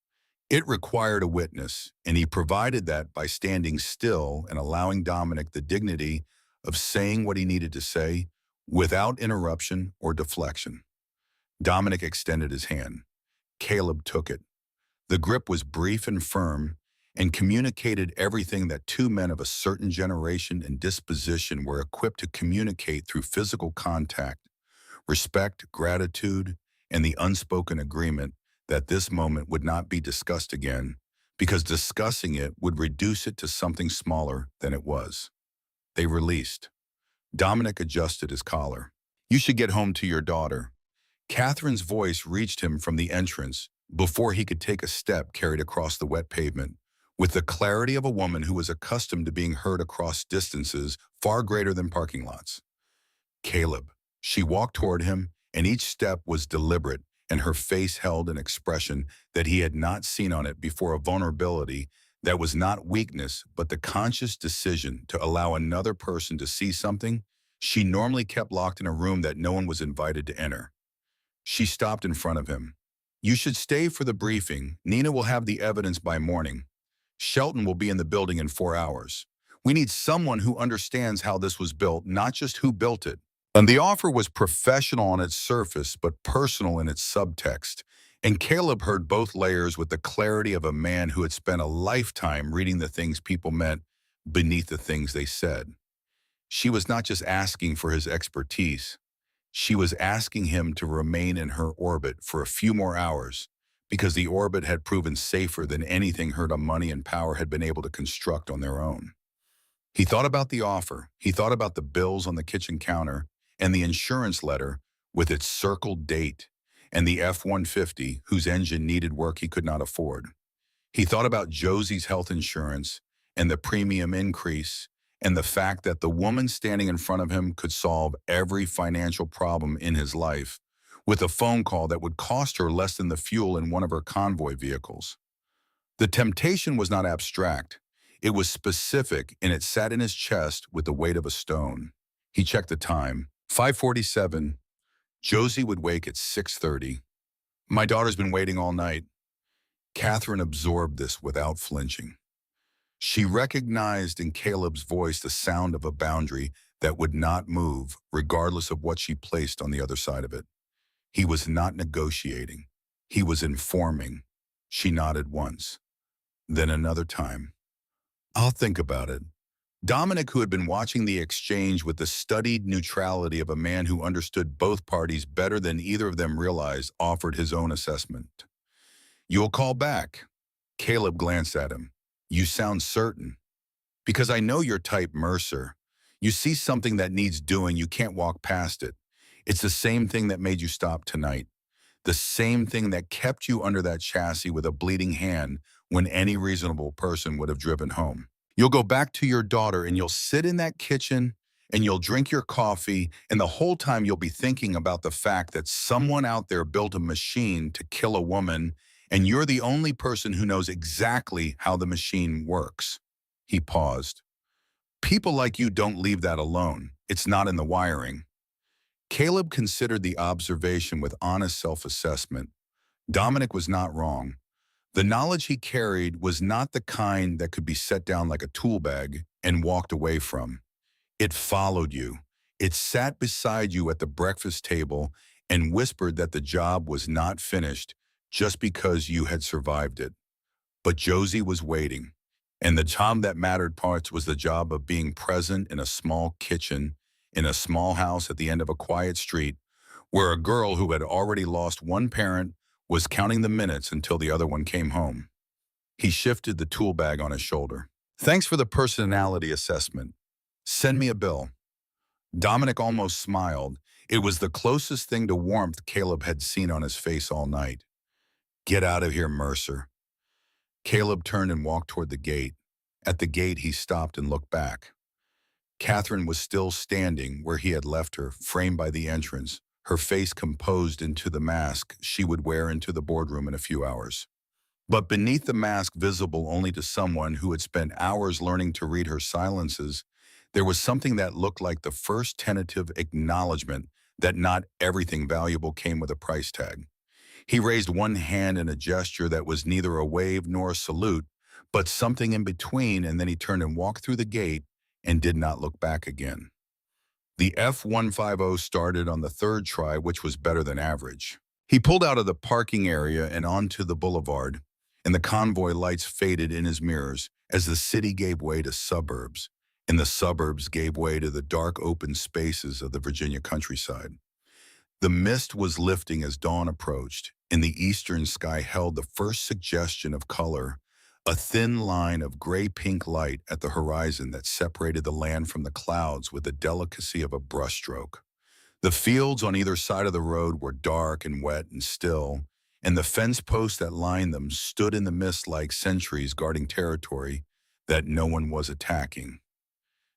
It required a witness, and he provided that by standing still and allowing Dominic the dignity of saying what he needed to say without interruption or deflection. Dominic extended his hand. Caleb took it. The grip was brief and firm and communicated everything that 2 men of a certain generation and disposition were equipped to communicate through physical contact: respect, gratitude, and the unspoken agreement that this moment would not be discussed again, because discussing it would reduce it to something smaller than it was. They released. Dominic adjusted his collar. "You should get home to your daughter." Catherine's voice reached him from the entrance before he could take a step, carried across the wet pavement, with the clarity of a woman who was accustomed to being heard across distances far greater than parking lots. "Caleb." She walked toward him, and each step was deliberate, and her face held an expression that he had not seen on it before, a vulnerability that was not weakness, but the conscious decision to allow another person to see something she normally kept locked in a room that no one was invited to enter. She stopped in front of him. "You should stay for the briefing. Nina will have the evidence by morning. Shelton will be in the building in 4 hours. We need someone who understands how this was built, not just who built it." And the offer was professional on its surface, but personal in its subtext. And Caleb heard both layers with the clarity of a man who had spent a lifetime reading the things people meant beneath the things they said. She was not just asking for his expertise. She was asking him to remain in her orbit for a few more hours, because the orbit had proven safer than anything her money and power had been able to construct on their own. He thought about the offer. He thought about the bills on the kitchen counter and the insurance letter with its circled date, and the F-150 whose engine needed work he could not afford. He thought about Josie's health insurance and the premium increase, and the fact that the woman standing in front of him could solve every financial problem in his life with a phone call that would cost her less than the fuel in one of her convoy vehicles. The temptation was not abstract. It was specific, and it sat in his chest with the weight of a stone. He checked the time. 5:47. Josie would wake at 6:30. My daughter's been waiting all night. Catherine absorbed this without flinching. She recognized in Caleb's voice the sound of a boundary that would not move, regardless of what she placed on the other side of it. He was not negotiating. He was informing. She nodded once, then another time. I'll think about it. Dominic, who had been watching the exchange with the studied neutrality of a man who understood both parties better than either of them realized, offered his own assessment. You'll call back. Caleb glanced at him. You sound certain. Because I know your type, Mercer. You see something that needs doing, you can't walk past it. It's the same thing that made you stop tonight. The same thing that kept you under that chassis with a bleeding hand when any reasonable person would have driven home. You'll go back to your daughter and you'll sit in that kitchen and you'll drink your coffee, and the whole time you'll be thinking about the fact that someone out there built a machine to kill a woman, and you're the only person who knows exactly how the machine works. He paused. People like you don't leave that alone. It's not in the wiring. Caleb considered the observation with honest self-assessment. Dominic was not wrong. The knowledge he carried was not the kind that could be set down like a tool bag and walked away from. It followed you. It sat beside you at the breakfast table and whispered that the job was not finished just because you had survived it. But Josie was waiting, and the job that mattered parts was the job of being present in a small kitchen, in a small house at the end of a quiet street, where a girl who had already lost one parent was counting the minutes until the other one came home. He shifted the tool bag on his shoulder. Thanks for the personality assessment. Send me a bill. Dominic almost smiled. It was the closest thing to warmth Caleb had seen on his face all night. Get out of here, Mercer. Caleb turned and walked toward the gate. At the gate, he stopped and looked back. Catherine was still standing where he had left her, framed by the entrance, her face composed into the mask she would wear into the boardroom in a few hours. But beneath the mask, visible only to someone who had spent hours learning to read her silences, there was something that looked like the first tentative acknowledgement that not everything valuable came with a price tag. He raised one hand in a gesture that was neither a wave nor a salute, but something in between, and then he turned and walked through the gate and did not look back again. The F-150 started on the third try, which was better than average. He pulled out of the parking area and onto the boulevard, and the convoy lights faded in his mirrors as the city gave way to suburbs, and the suburbs gave way to the dark open spaces of the Virginia countryside. The mist was lifting as dawn approached, and the eastern sky held the first suggestion of color, a thin line of gray-pink light at the horizon that separated the land from the clouds with the delicacy of a brushstroke. The fields on either side of the road were dark and wet and still, and the fence posts that lined them stood in the mist like sentries guarding territory that no one was attacking.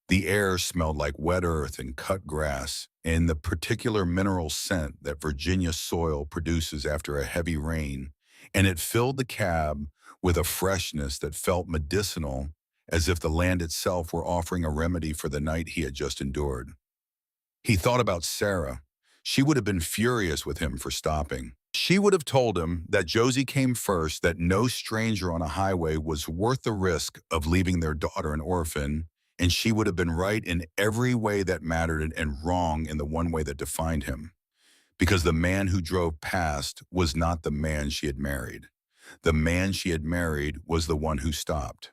The air smelled like wet earth and cut grass, and the particular mineral scent that Virginia soil produces after a heavy rain, and it filled the cab with a freshness that felt medicinal, as if the land itself were offering a remedy for the night he had just endured. He thought about Sarah. She would have been furious with him for stopping. She would have told him that Josie came first, that no stranger on a highway was worth the risk of leaving their daughter an orphan, and she would have been right in every way that mattered and wrong in the one way that defined him. Because the man who drove past was not the man she had married. The man she had married was the one who stopped.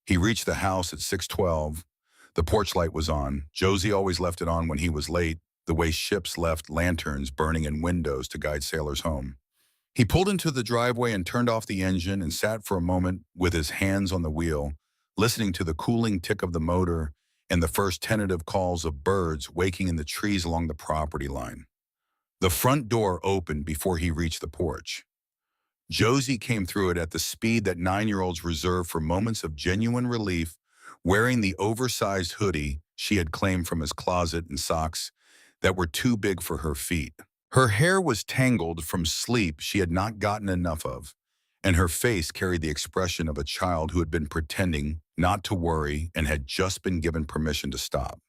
He reached the house at 6:12. The porch light was on. Josie always left it on when he was late, the way ships left lanterns burning in windows to guide sailors home. He pulled into the driveway and turned off the engine and sat for a moment with his hands on the wheel, listening to the cooling tick of the motor and the first tentative calls of birds waking in the trees along the property line. The front door opened before he reached the porch. Josie came through it at the speed that 9-year-olds reserve for moments of genuine relief, wearing the oversized hoodie she had claimed from his closet and socks that were too big for her feet. Her hair was tangled from sleep she had not gotten enough of, and her face carried the expression of a child who had been pretending not to worry and had just been given permission to stop.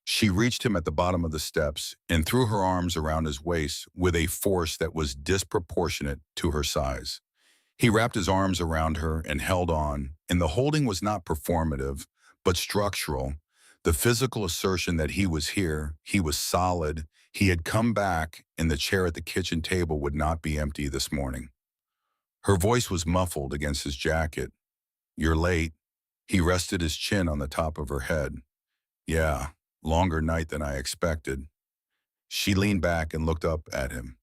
She reached him at the bottom of the steps and threw her arms around his waist with a force that was disproportionate to her size. He wrapped his arms around her and held on, and the holding was not performative, but structural. The physical assertion that he was here, he was solid, he had come back, and the chair at the kitchen table would not be empty this morning. Her voice was muffled against his jacket. "You're late." He rested his chin on the top of her head. "Yeah, longer night than I expected." She leaned back and looked up at him.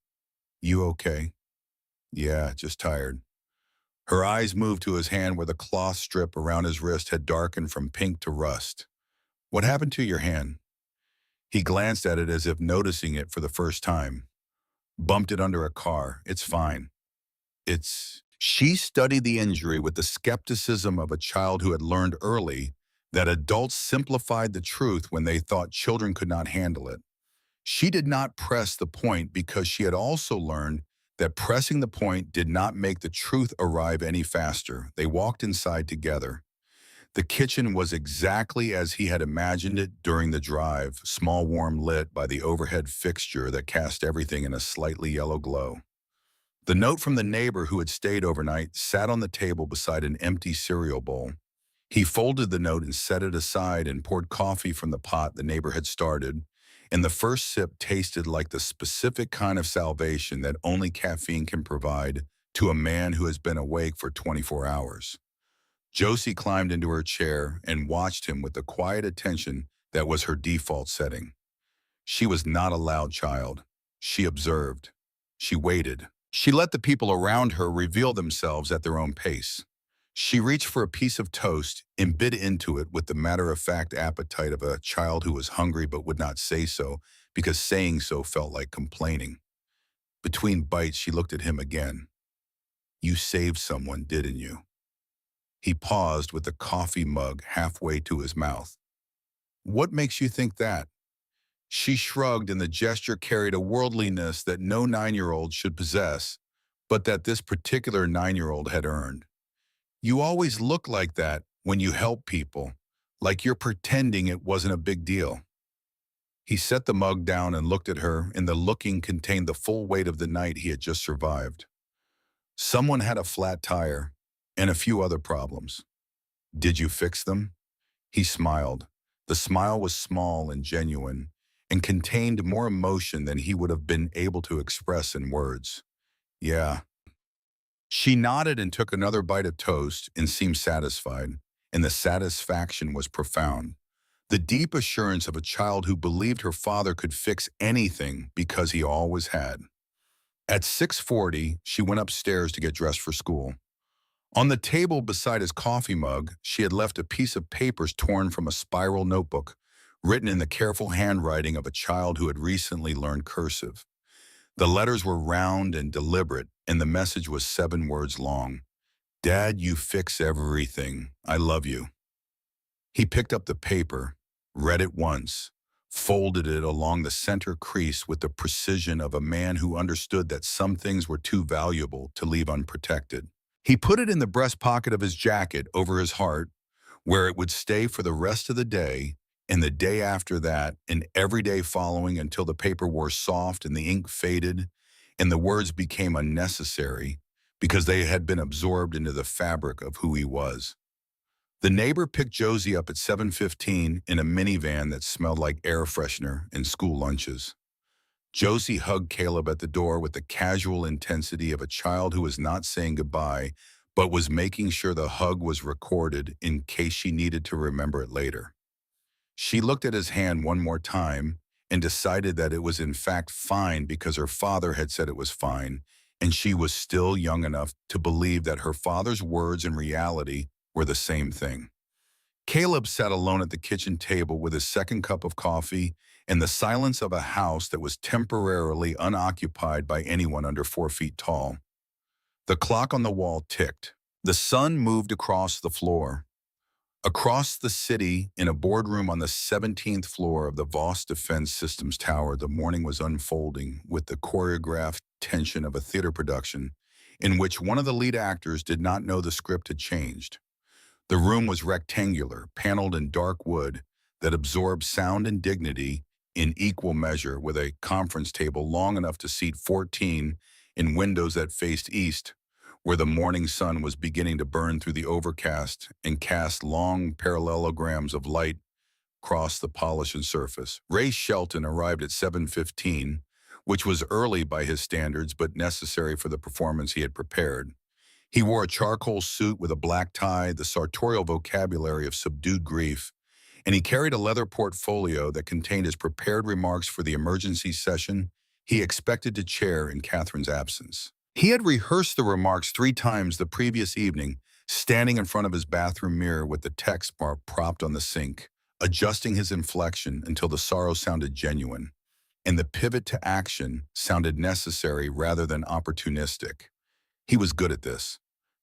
"You okay?" "Yeah, just tired." Her eyes moved to his hand where the cloth strip around his wrist had darkened from pink to rust. "What happened to your hand?" He glanced at it as if noticing it for the first time. "Bumped it under a car. It's fine." She studied the injury with the skepticism of a child who had learned early that adults simplified the truth when they thought children could not handle it. She did not press the point because she had also learned that pressing the point did not make the truth arrive any faster. They walked inside together. The kitchen was exactly as he had imagined it during the drive, small, warm, lit by the overhead fixture that cast everything in a slightly yellow glow. The note from the neighbor who had stayed overnight sat on the table beside an empty cereal bowl. He folded the note and set it aside and poured coffee from the pot the neighbor had started, and the first sip tasted like the specific kind of salvation that only caffeine can provide to a man who has been awake for 24 hours. Josie climbed into her chair and watched him with the quiet attention that was her default setting. She was not a loud child. She observed. She waited. She let the people around her reveal themselves at their own pace. She reached for a piece of toast and bit into it with the matter-of-fact appetite of a child who was hungry but would not say so because saying so felt like complaining. Between bites, she looked at him again. "You saved someone, didn't you?" He paused with the coffee mug halfway to his mouth. "What makes you think that?" She shrugged, and the gesture carried a worldliness that no 9-year-old should possess, but that this particular 9-year-old had earned. "You always look like that when you help people, like you're pretending it wasn't a big deal." He set the mug down and looked at her, and the looking contained the full weight of the night he had just survived. "Someone had a flat tire, and a few other problems. Did you fix them?" He smiled. The smile was small and genuine, and contained more emotion than he would have been able to express in words. "Yeah." She nodded and took another bite of toast and seemed satisfied, and the satisfaction was profound. The deep assurance of a child who believed her father could fix anything because he always had. At 6:40, she went upstairs to get dressed for school. On the table beside his coffee mug, she had left a piece of paper torn from a spiral notebook, written in the careful handwriting of a child who had recently learned cursive. The letters were round and deliberate, and the message was 7 words long. "Dad, you fix everything. I love you." He picked up the paper, read it once, folded it along the center crease with the precision of a man who understood that some things were too valuable to leave unprotected. He put it in the breast pocket of his jacket over his heart, where it would stay for the rest of the day, and the day after that, and every day following until the paper wore soft and the ink faded, and the words became unnecessary because they had been absorbed into the fabric of who he was. The neighbor picked Josie up at 7:15 in a minivan that smelled like air freshener and school lunches. Josie hugged Caleb at the door with the casual intensity of a child who was not saying goodbye, but was making sure the hug was recorded in case she needed to remember it later. She looked at his hand one more time and decided that it was in fact fine because her father had said it was fine, and she was still young enough to believe that her father's words and reality were the same thing. Caleb sat alone at the kitchen table with his second cup of coffee and the silence of a house that was temporarily unoccupied by anyone under 4 feet tall. The clock on the wall ticked. The sun moved across the floor. Across the city, in a boardroom on the 17th floor of the Voss Defense Systems Tower, the morning was unfolding with the choreographed tension of a theater production, in which one of the lead actors did not know the script had changed. The room was rectangular, paneled in dark wood that absorbed sound and dignity in equal measure, with a conference table long enough to seat 14 in windows that faced east, where the morning sun was beginning to burn through the overcast and cast long parallelograms of light across the polished surface. Ray Shelton arrived at 7:15, which was early by his standards but necessary for the performance he had prepared. He wore a charcoal suit with a black tie, the sartorial vocabulary of subdued grief, and he carried a leather portfolio that contained his prepared remarks for the emergency session he expected to chair in Catherine's absence. He had rehearsed the remarks 3 times the previous evening, standing in front of his bathroom mirror with the text bar propped on the sink, adjusting his inflection until the sorrow sounded genuine, and the pivot to action sounded necessary rather than opportunistic. He was good at this.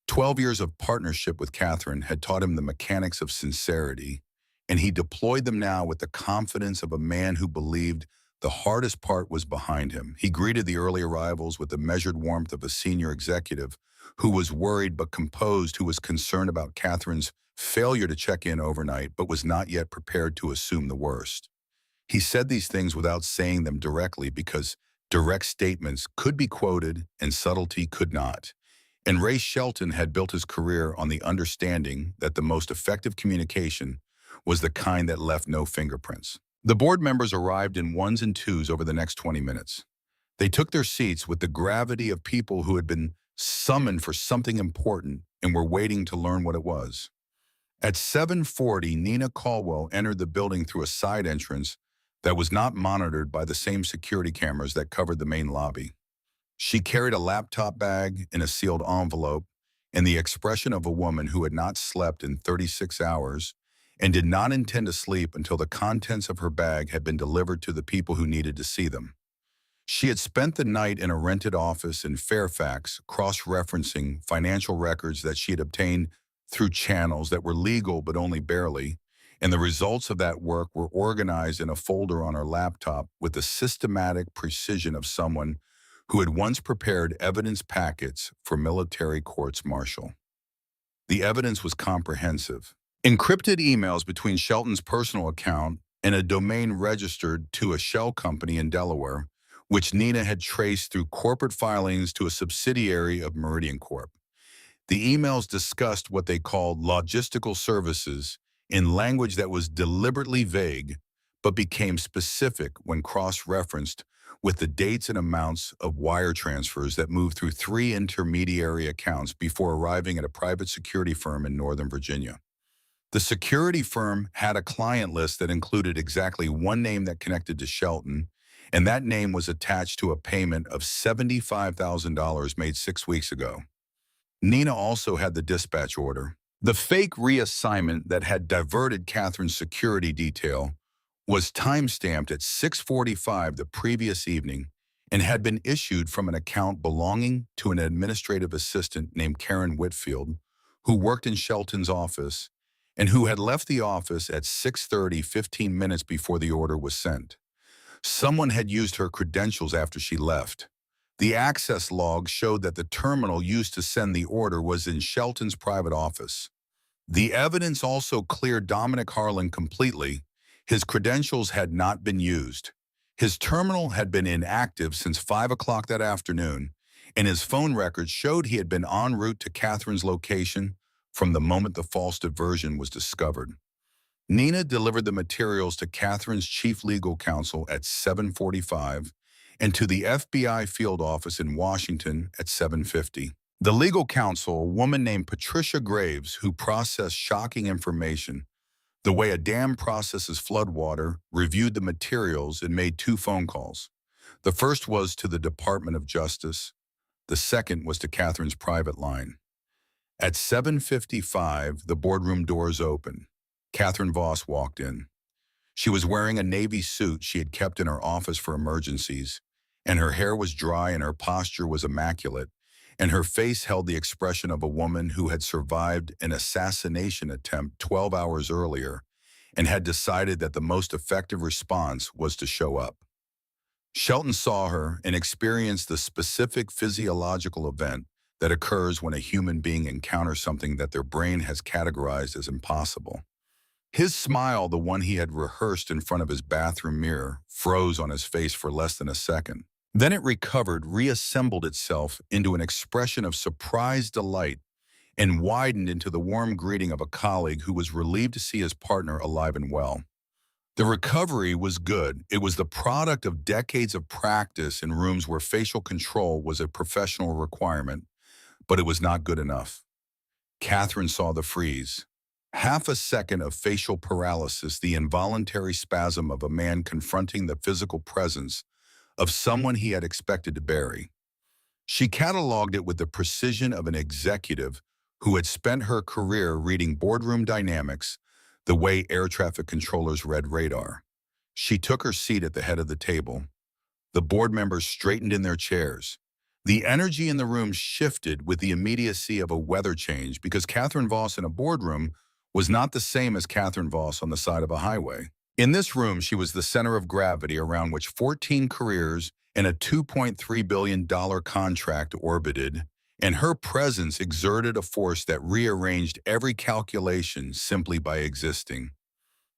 12 years of partnership with Catherine had taught him the mechanics of sincerity, and he deployed them now with the confidence of a man who believed the hardest part was behind him. He greeted the early arrivals with the measured warmth of a senior executive who was worried but composed, who was concerned about Catherine's failure to check in overnight but was not yet prepared to assume the worst. He said these things without saying them directly because direct statements could be quoted and subtlety could not. And Ray Shelton had built his career on the understanding that the most effective communication was the kind that left no fingerprints. The board members arrived in ones and twos over the next 20 minutes. They took their seats with the gravity of people who had been summoned for something important and were waiting to learn what it was. At 7:40, Nina Caldwell entered the building through a side entrance that was not monitored by the same security cameras that covered the main lobby. She carried a laptop bag in a sealed envelope and the expression of a woman who had not slept in 36 hours and did not intend to sleep until the contents of her bag had been delivered to the people who needed to see them. She had spent the night in a rented office in Fairfax, cross-referencing financial records that she had obtained through channels that were legal but only barely, and the results of that work were organized in a folder on her laptop with the systematic precision of someone who had once prepared evidence packets for military courts-martial. The evidence was comprehensive. Encrypted emails between Shelton's personal account and a domain registered to a shell company in Delaware, which Nina had traced through corporate filings to a subsidiary of Meridian Corp. The emails discussed what they called logistical services in language that was deliberately vague, but became specific when cross-referenced with the dates and amounts of wire transfers that moved through 3 intermediary accounts before arriving at a private security firm in Northern Virginia. The security firm had a client list that included exactly one name that connected to Shelton, and that name was attached to a payment of $75,000 made 6 weeks ago. Nina also had the dispatch order. The fake reassignment that had diverted Catherine's security detail was time-stamped at 6:45 the previous evening and had been issued from an account belonging to an administrative assistant named Karen Whitfield, who worked in Shelton's office and who had left the office at 6:30, 15 minutes before the order was sent. Someone had used her credentials after she left. The access log showed that the terminal used to send the order was in Shelton's private office. The evidence also cleared Dominic Harlan completely. His credentials had not been used. His terminal had been inactive since 5 o'clock that afternoon, and his phone records showed he had been en route to Catherine's location from the moment the false diversion was discovered. Nina delivered the materials to Catherine's chief legal counsel at 7:45 and to the FBI field office in Washington at 7:50. The legal counsel, a woman named Patricia Graves, who processed shocking information, the way a dam processes floodwater, reviewed the materials and made 2 phone calls. The first was to the Department of Justice. The second was to Catherine's private line. At 7:55, the boardroom doors opened. Catherine Voss walked in. She was wearing a navy suit she had kept in her office for emergencies, and her hair was dry and her posture was immaculate, and her face held the expression of a woman who had survived an assassination attempt 12 hours earlier and had decided that the most effective response was to show up. Shelton saw her and experienced the specific physiological event that occurs when a human being encounters something that their brain has categorized as impossible. His smile, the one he had rehearsed in front of his bathroom mirror, froze on his face for less than a second. Then it recovered, reassembled itself into an expression of surprised delight, and widened into the warm greeting of a colleague who was relieved to see his partner alive and well. The recovery was good. It was the product of decades of practice in rooms where facial control was a professional requirement, but it was not good enough. Catherine saw the freeze. Half a second of facial paralysis, the involuntary spasm of a man confronting the physical presence of someone he had expected to bury. She cataloged it with the precision of an executive who had spent her career reading boardroom dynamics the way air traffic controllers read radar. She took her seat at the head of the table. The board members straightened in their chairs. The energy in the room shifted with the immediacy of a weather change because Catherine Voss in a boardroom was not the same as Catherine Voss on the side of a highway. In this room, she was the center of gravity around which 14 careers and a $2.3 billion contract orbited, and her presence exerted a force that rearranged every calculation simply by existing.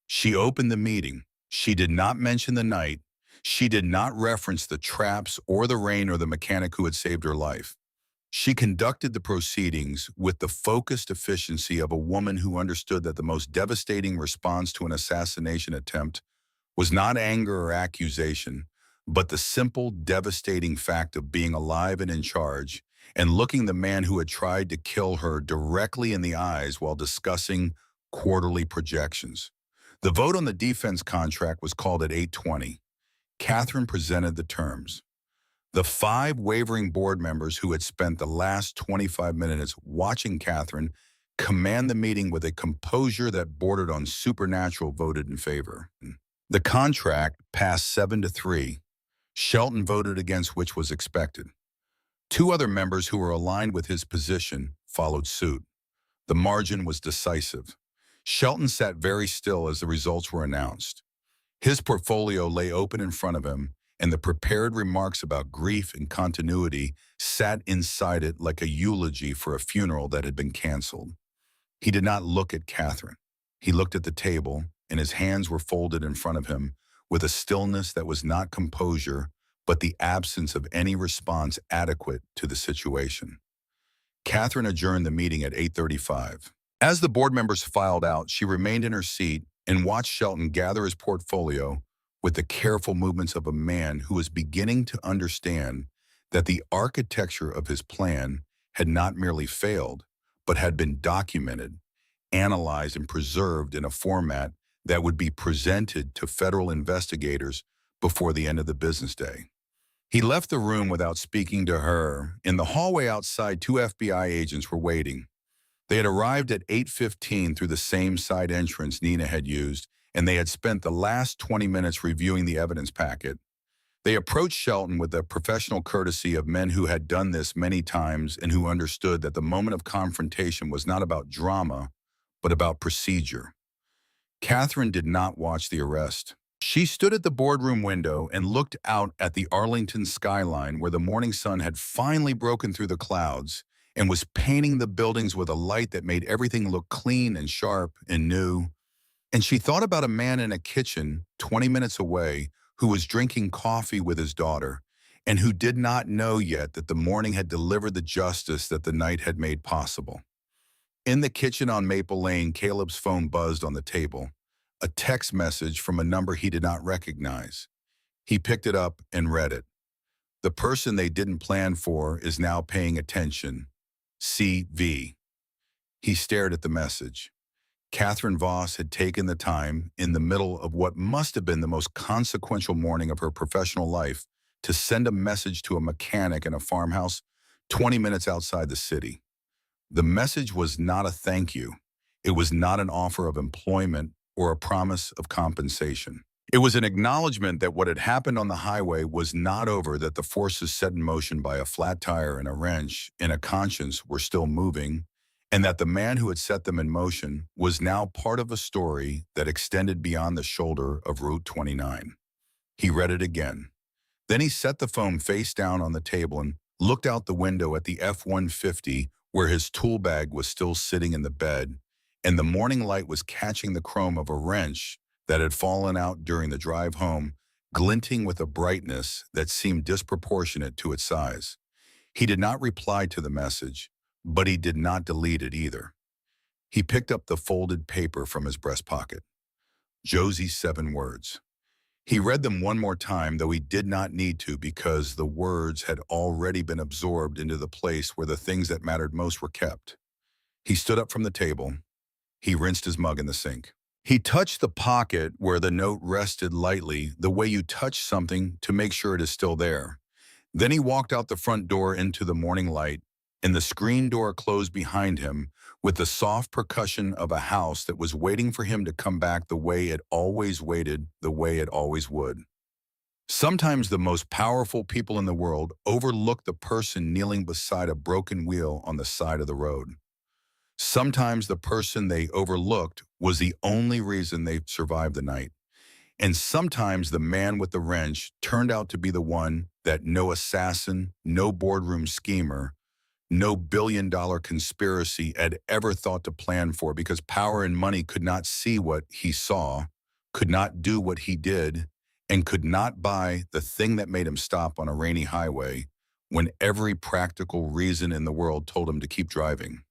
She opened the meeting. She did not mention the night. She did not reference the traps or the rain or the mechanic who had saved her life. She conducted the proceedings with the focused efficiency of a woman who understood that the most devastating response to an assassination attempt was not anger or accusation, but the simple, devastating fact of being alive and in charge, and looking the man who had tried to kill her directly in the eyes while discussing quarterly projections. The vote on the defense contract was called at 8:20. Catherine presented the terms. The 5 wavering board members who had spent the last 25 minutes watching Catherine command the meeting with a composure that bordered on supernatural voted in favor. The contract passed 7-3. Shelton voted against, which was expected. 2 other members who were aligned with his position followed suit. The margin was decisive. Shelton sat very still as the results were announced. His portfolio lay open in front of him, and the prepared remarks about grief and continuity sat inside it like a eulogy for a funeral that had been canceled. He did not look at Catherine. He looked at the table, and his hands were folded in front of him with a stillness that was not composure, but the absence of any response adequate to the situation. Catherine adjourned the meeting at 8:35. As the board members filed out, she remained in her seat and watched Shelton gather his portfolio with the careful movements of a man who was beginning to understand that the architecture of his plan had not merely failed, but had been documented, analyzed, and preserved in a format that would be presented to federal investigators before the end of the business day. He left the room without speaking to her. In the hallway outside, 2 FBI agents were waiting. They had arrived at 8:15 through the same side entrance Nina had used, and they had spent the last 20 minutes reviewing the evidence packet. They approached Shelton with the professional courtesy of men who had done this many times and who understood that the moment of confrontation was not about drama, but about procedure. Catherine did not watch the arrest. She stood at the boardroom window and looked out at the Arlington skyline where the morning sun had finally broken through the clouds and was painting the buildings with a light that made everything look clean and sharp and new. And she thought about a man in a kitchen 20 minutes away who was drinking coffee with his daughter and who did not know yet that the morning had delivered the justice that the night had made possible. In the kitchen on Maple Lane, Caleb's phone buzzed on the table, a text message from a number he did not recognize. He picked it up and read it. The person they didn't plan for is now paying attention. CV. He stared at the message. Catherine Voss had taken the time, in the middle of what must have been the most consequential morning of her professional life, to send a message to a mechanic in a farmhouse 20 minutes outside the city. The message was not a thank you. It was not an offer of employment or a promise of compensation. It was an acknowledgement that what had happened on the highway was not over, that the forces set in motion by a flat tire and a wrench in a conscience were still moving, and that the man who had set them in motion was now part of a story that extended beyond the shoulder of Route 29. He read it again. Then he set the phone face down on the table and looked out the window at the F-150 where his tool bag was still sitting in the bed, and the morning light was catching the chrome of a wrench that had fallen out during the drive home, glinting with a brightness that seemed disproportionate to its size. He did not reply to the message, but he did not delete it either. He picked up the folded paper from his breast pocket. Josie's 7 words. He read them one more time, though he did not need to because the words had already been absorbed into the place where the things that mattered most were kept. He stood up from the table. He rinsed his mug in the sink. He touched the pocket where the note rested lightly, the way you touch something to make sure it is still there. Then he walked out the front door into the morning light, and the screen door closed behind him with the soft percussion of a house that was waiting for him to come back the way it always waited, the way it always would. Sometimes the most powerful people in the world overlook the person kneeling beside a broken wheel on the side of the road. Sometimes the person they overlooked was the only reason they survived the night. And sometimes the man with the wrench turned out to be the one that no assassin, no boardroom schemer, no billion-dollar conspiracy had ever thought to plan for because power and money could not see what he saw, could not do what he did, and could not buy the thing that made him stop on a rainy highway when every practical reason in the world told him to keep driving.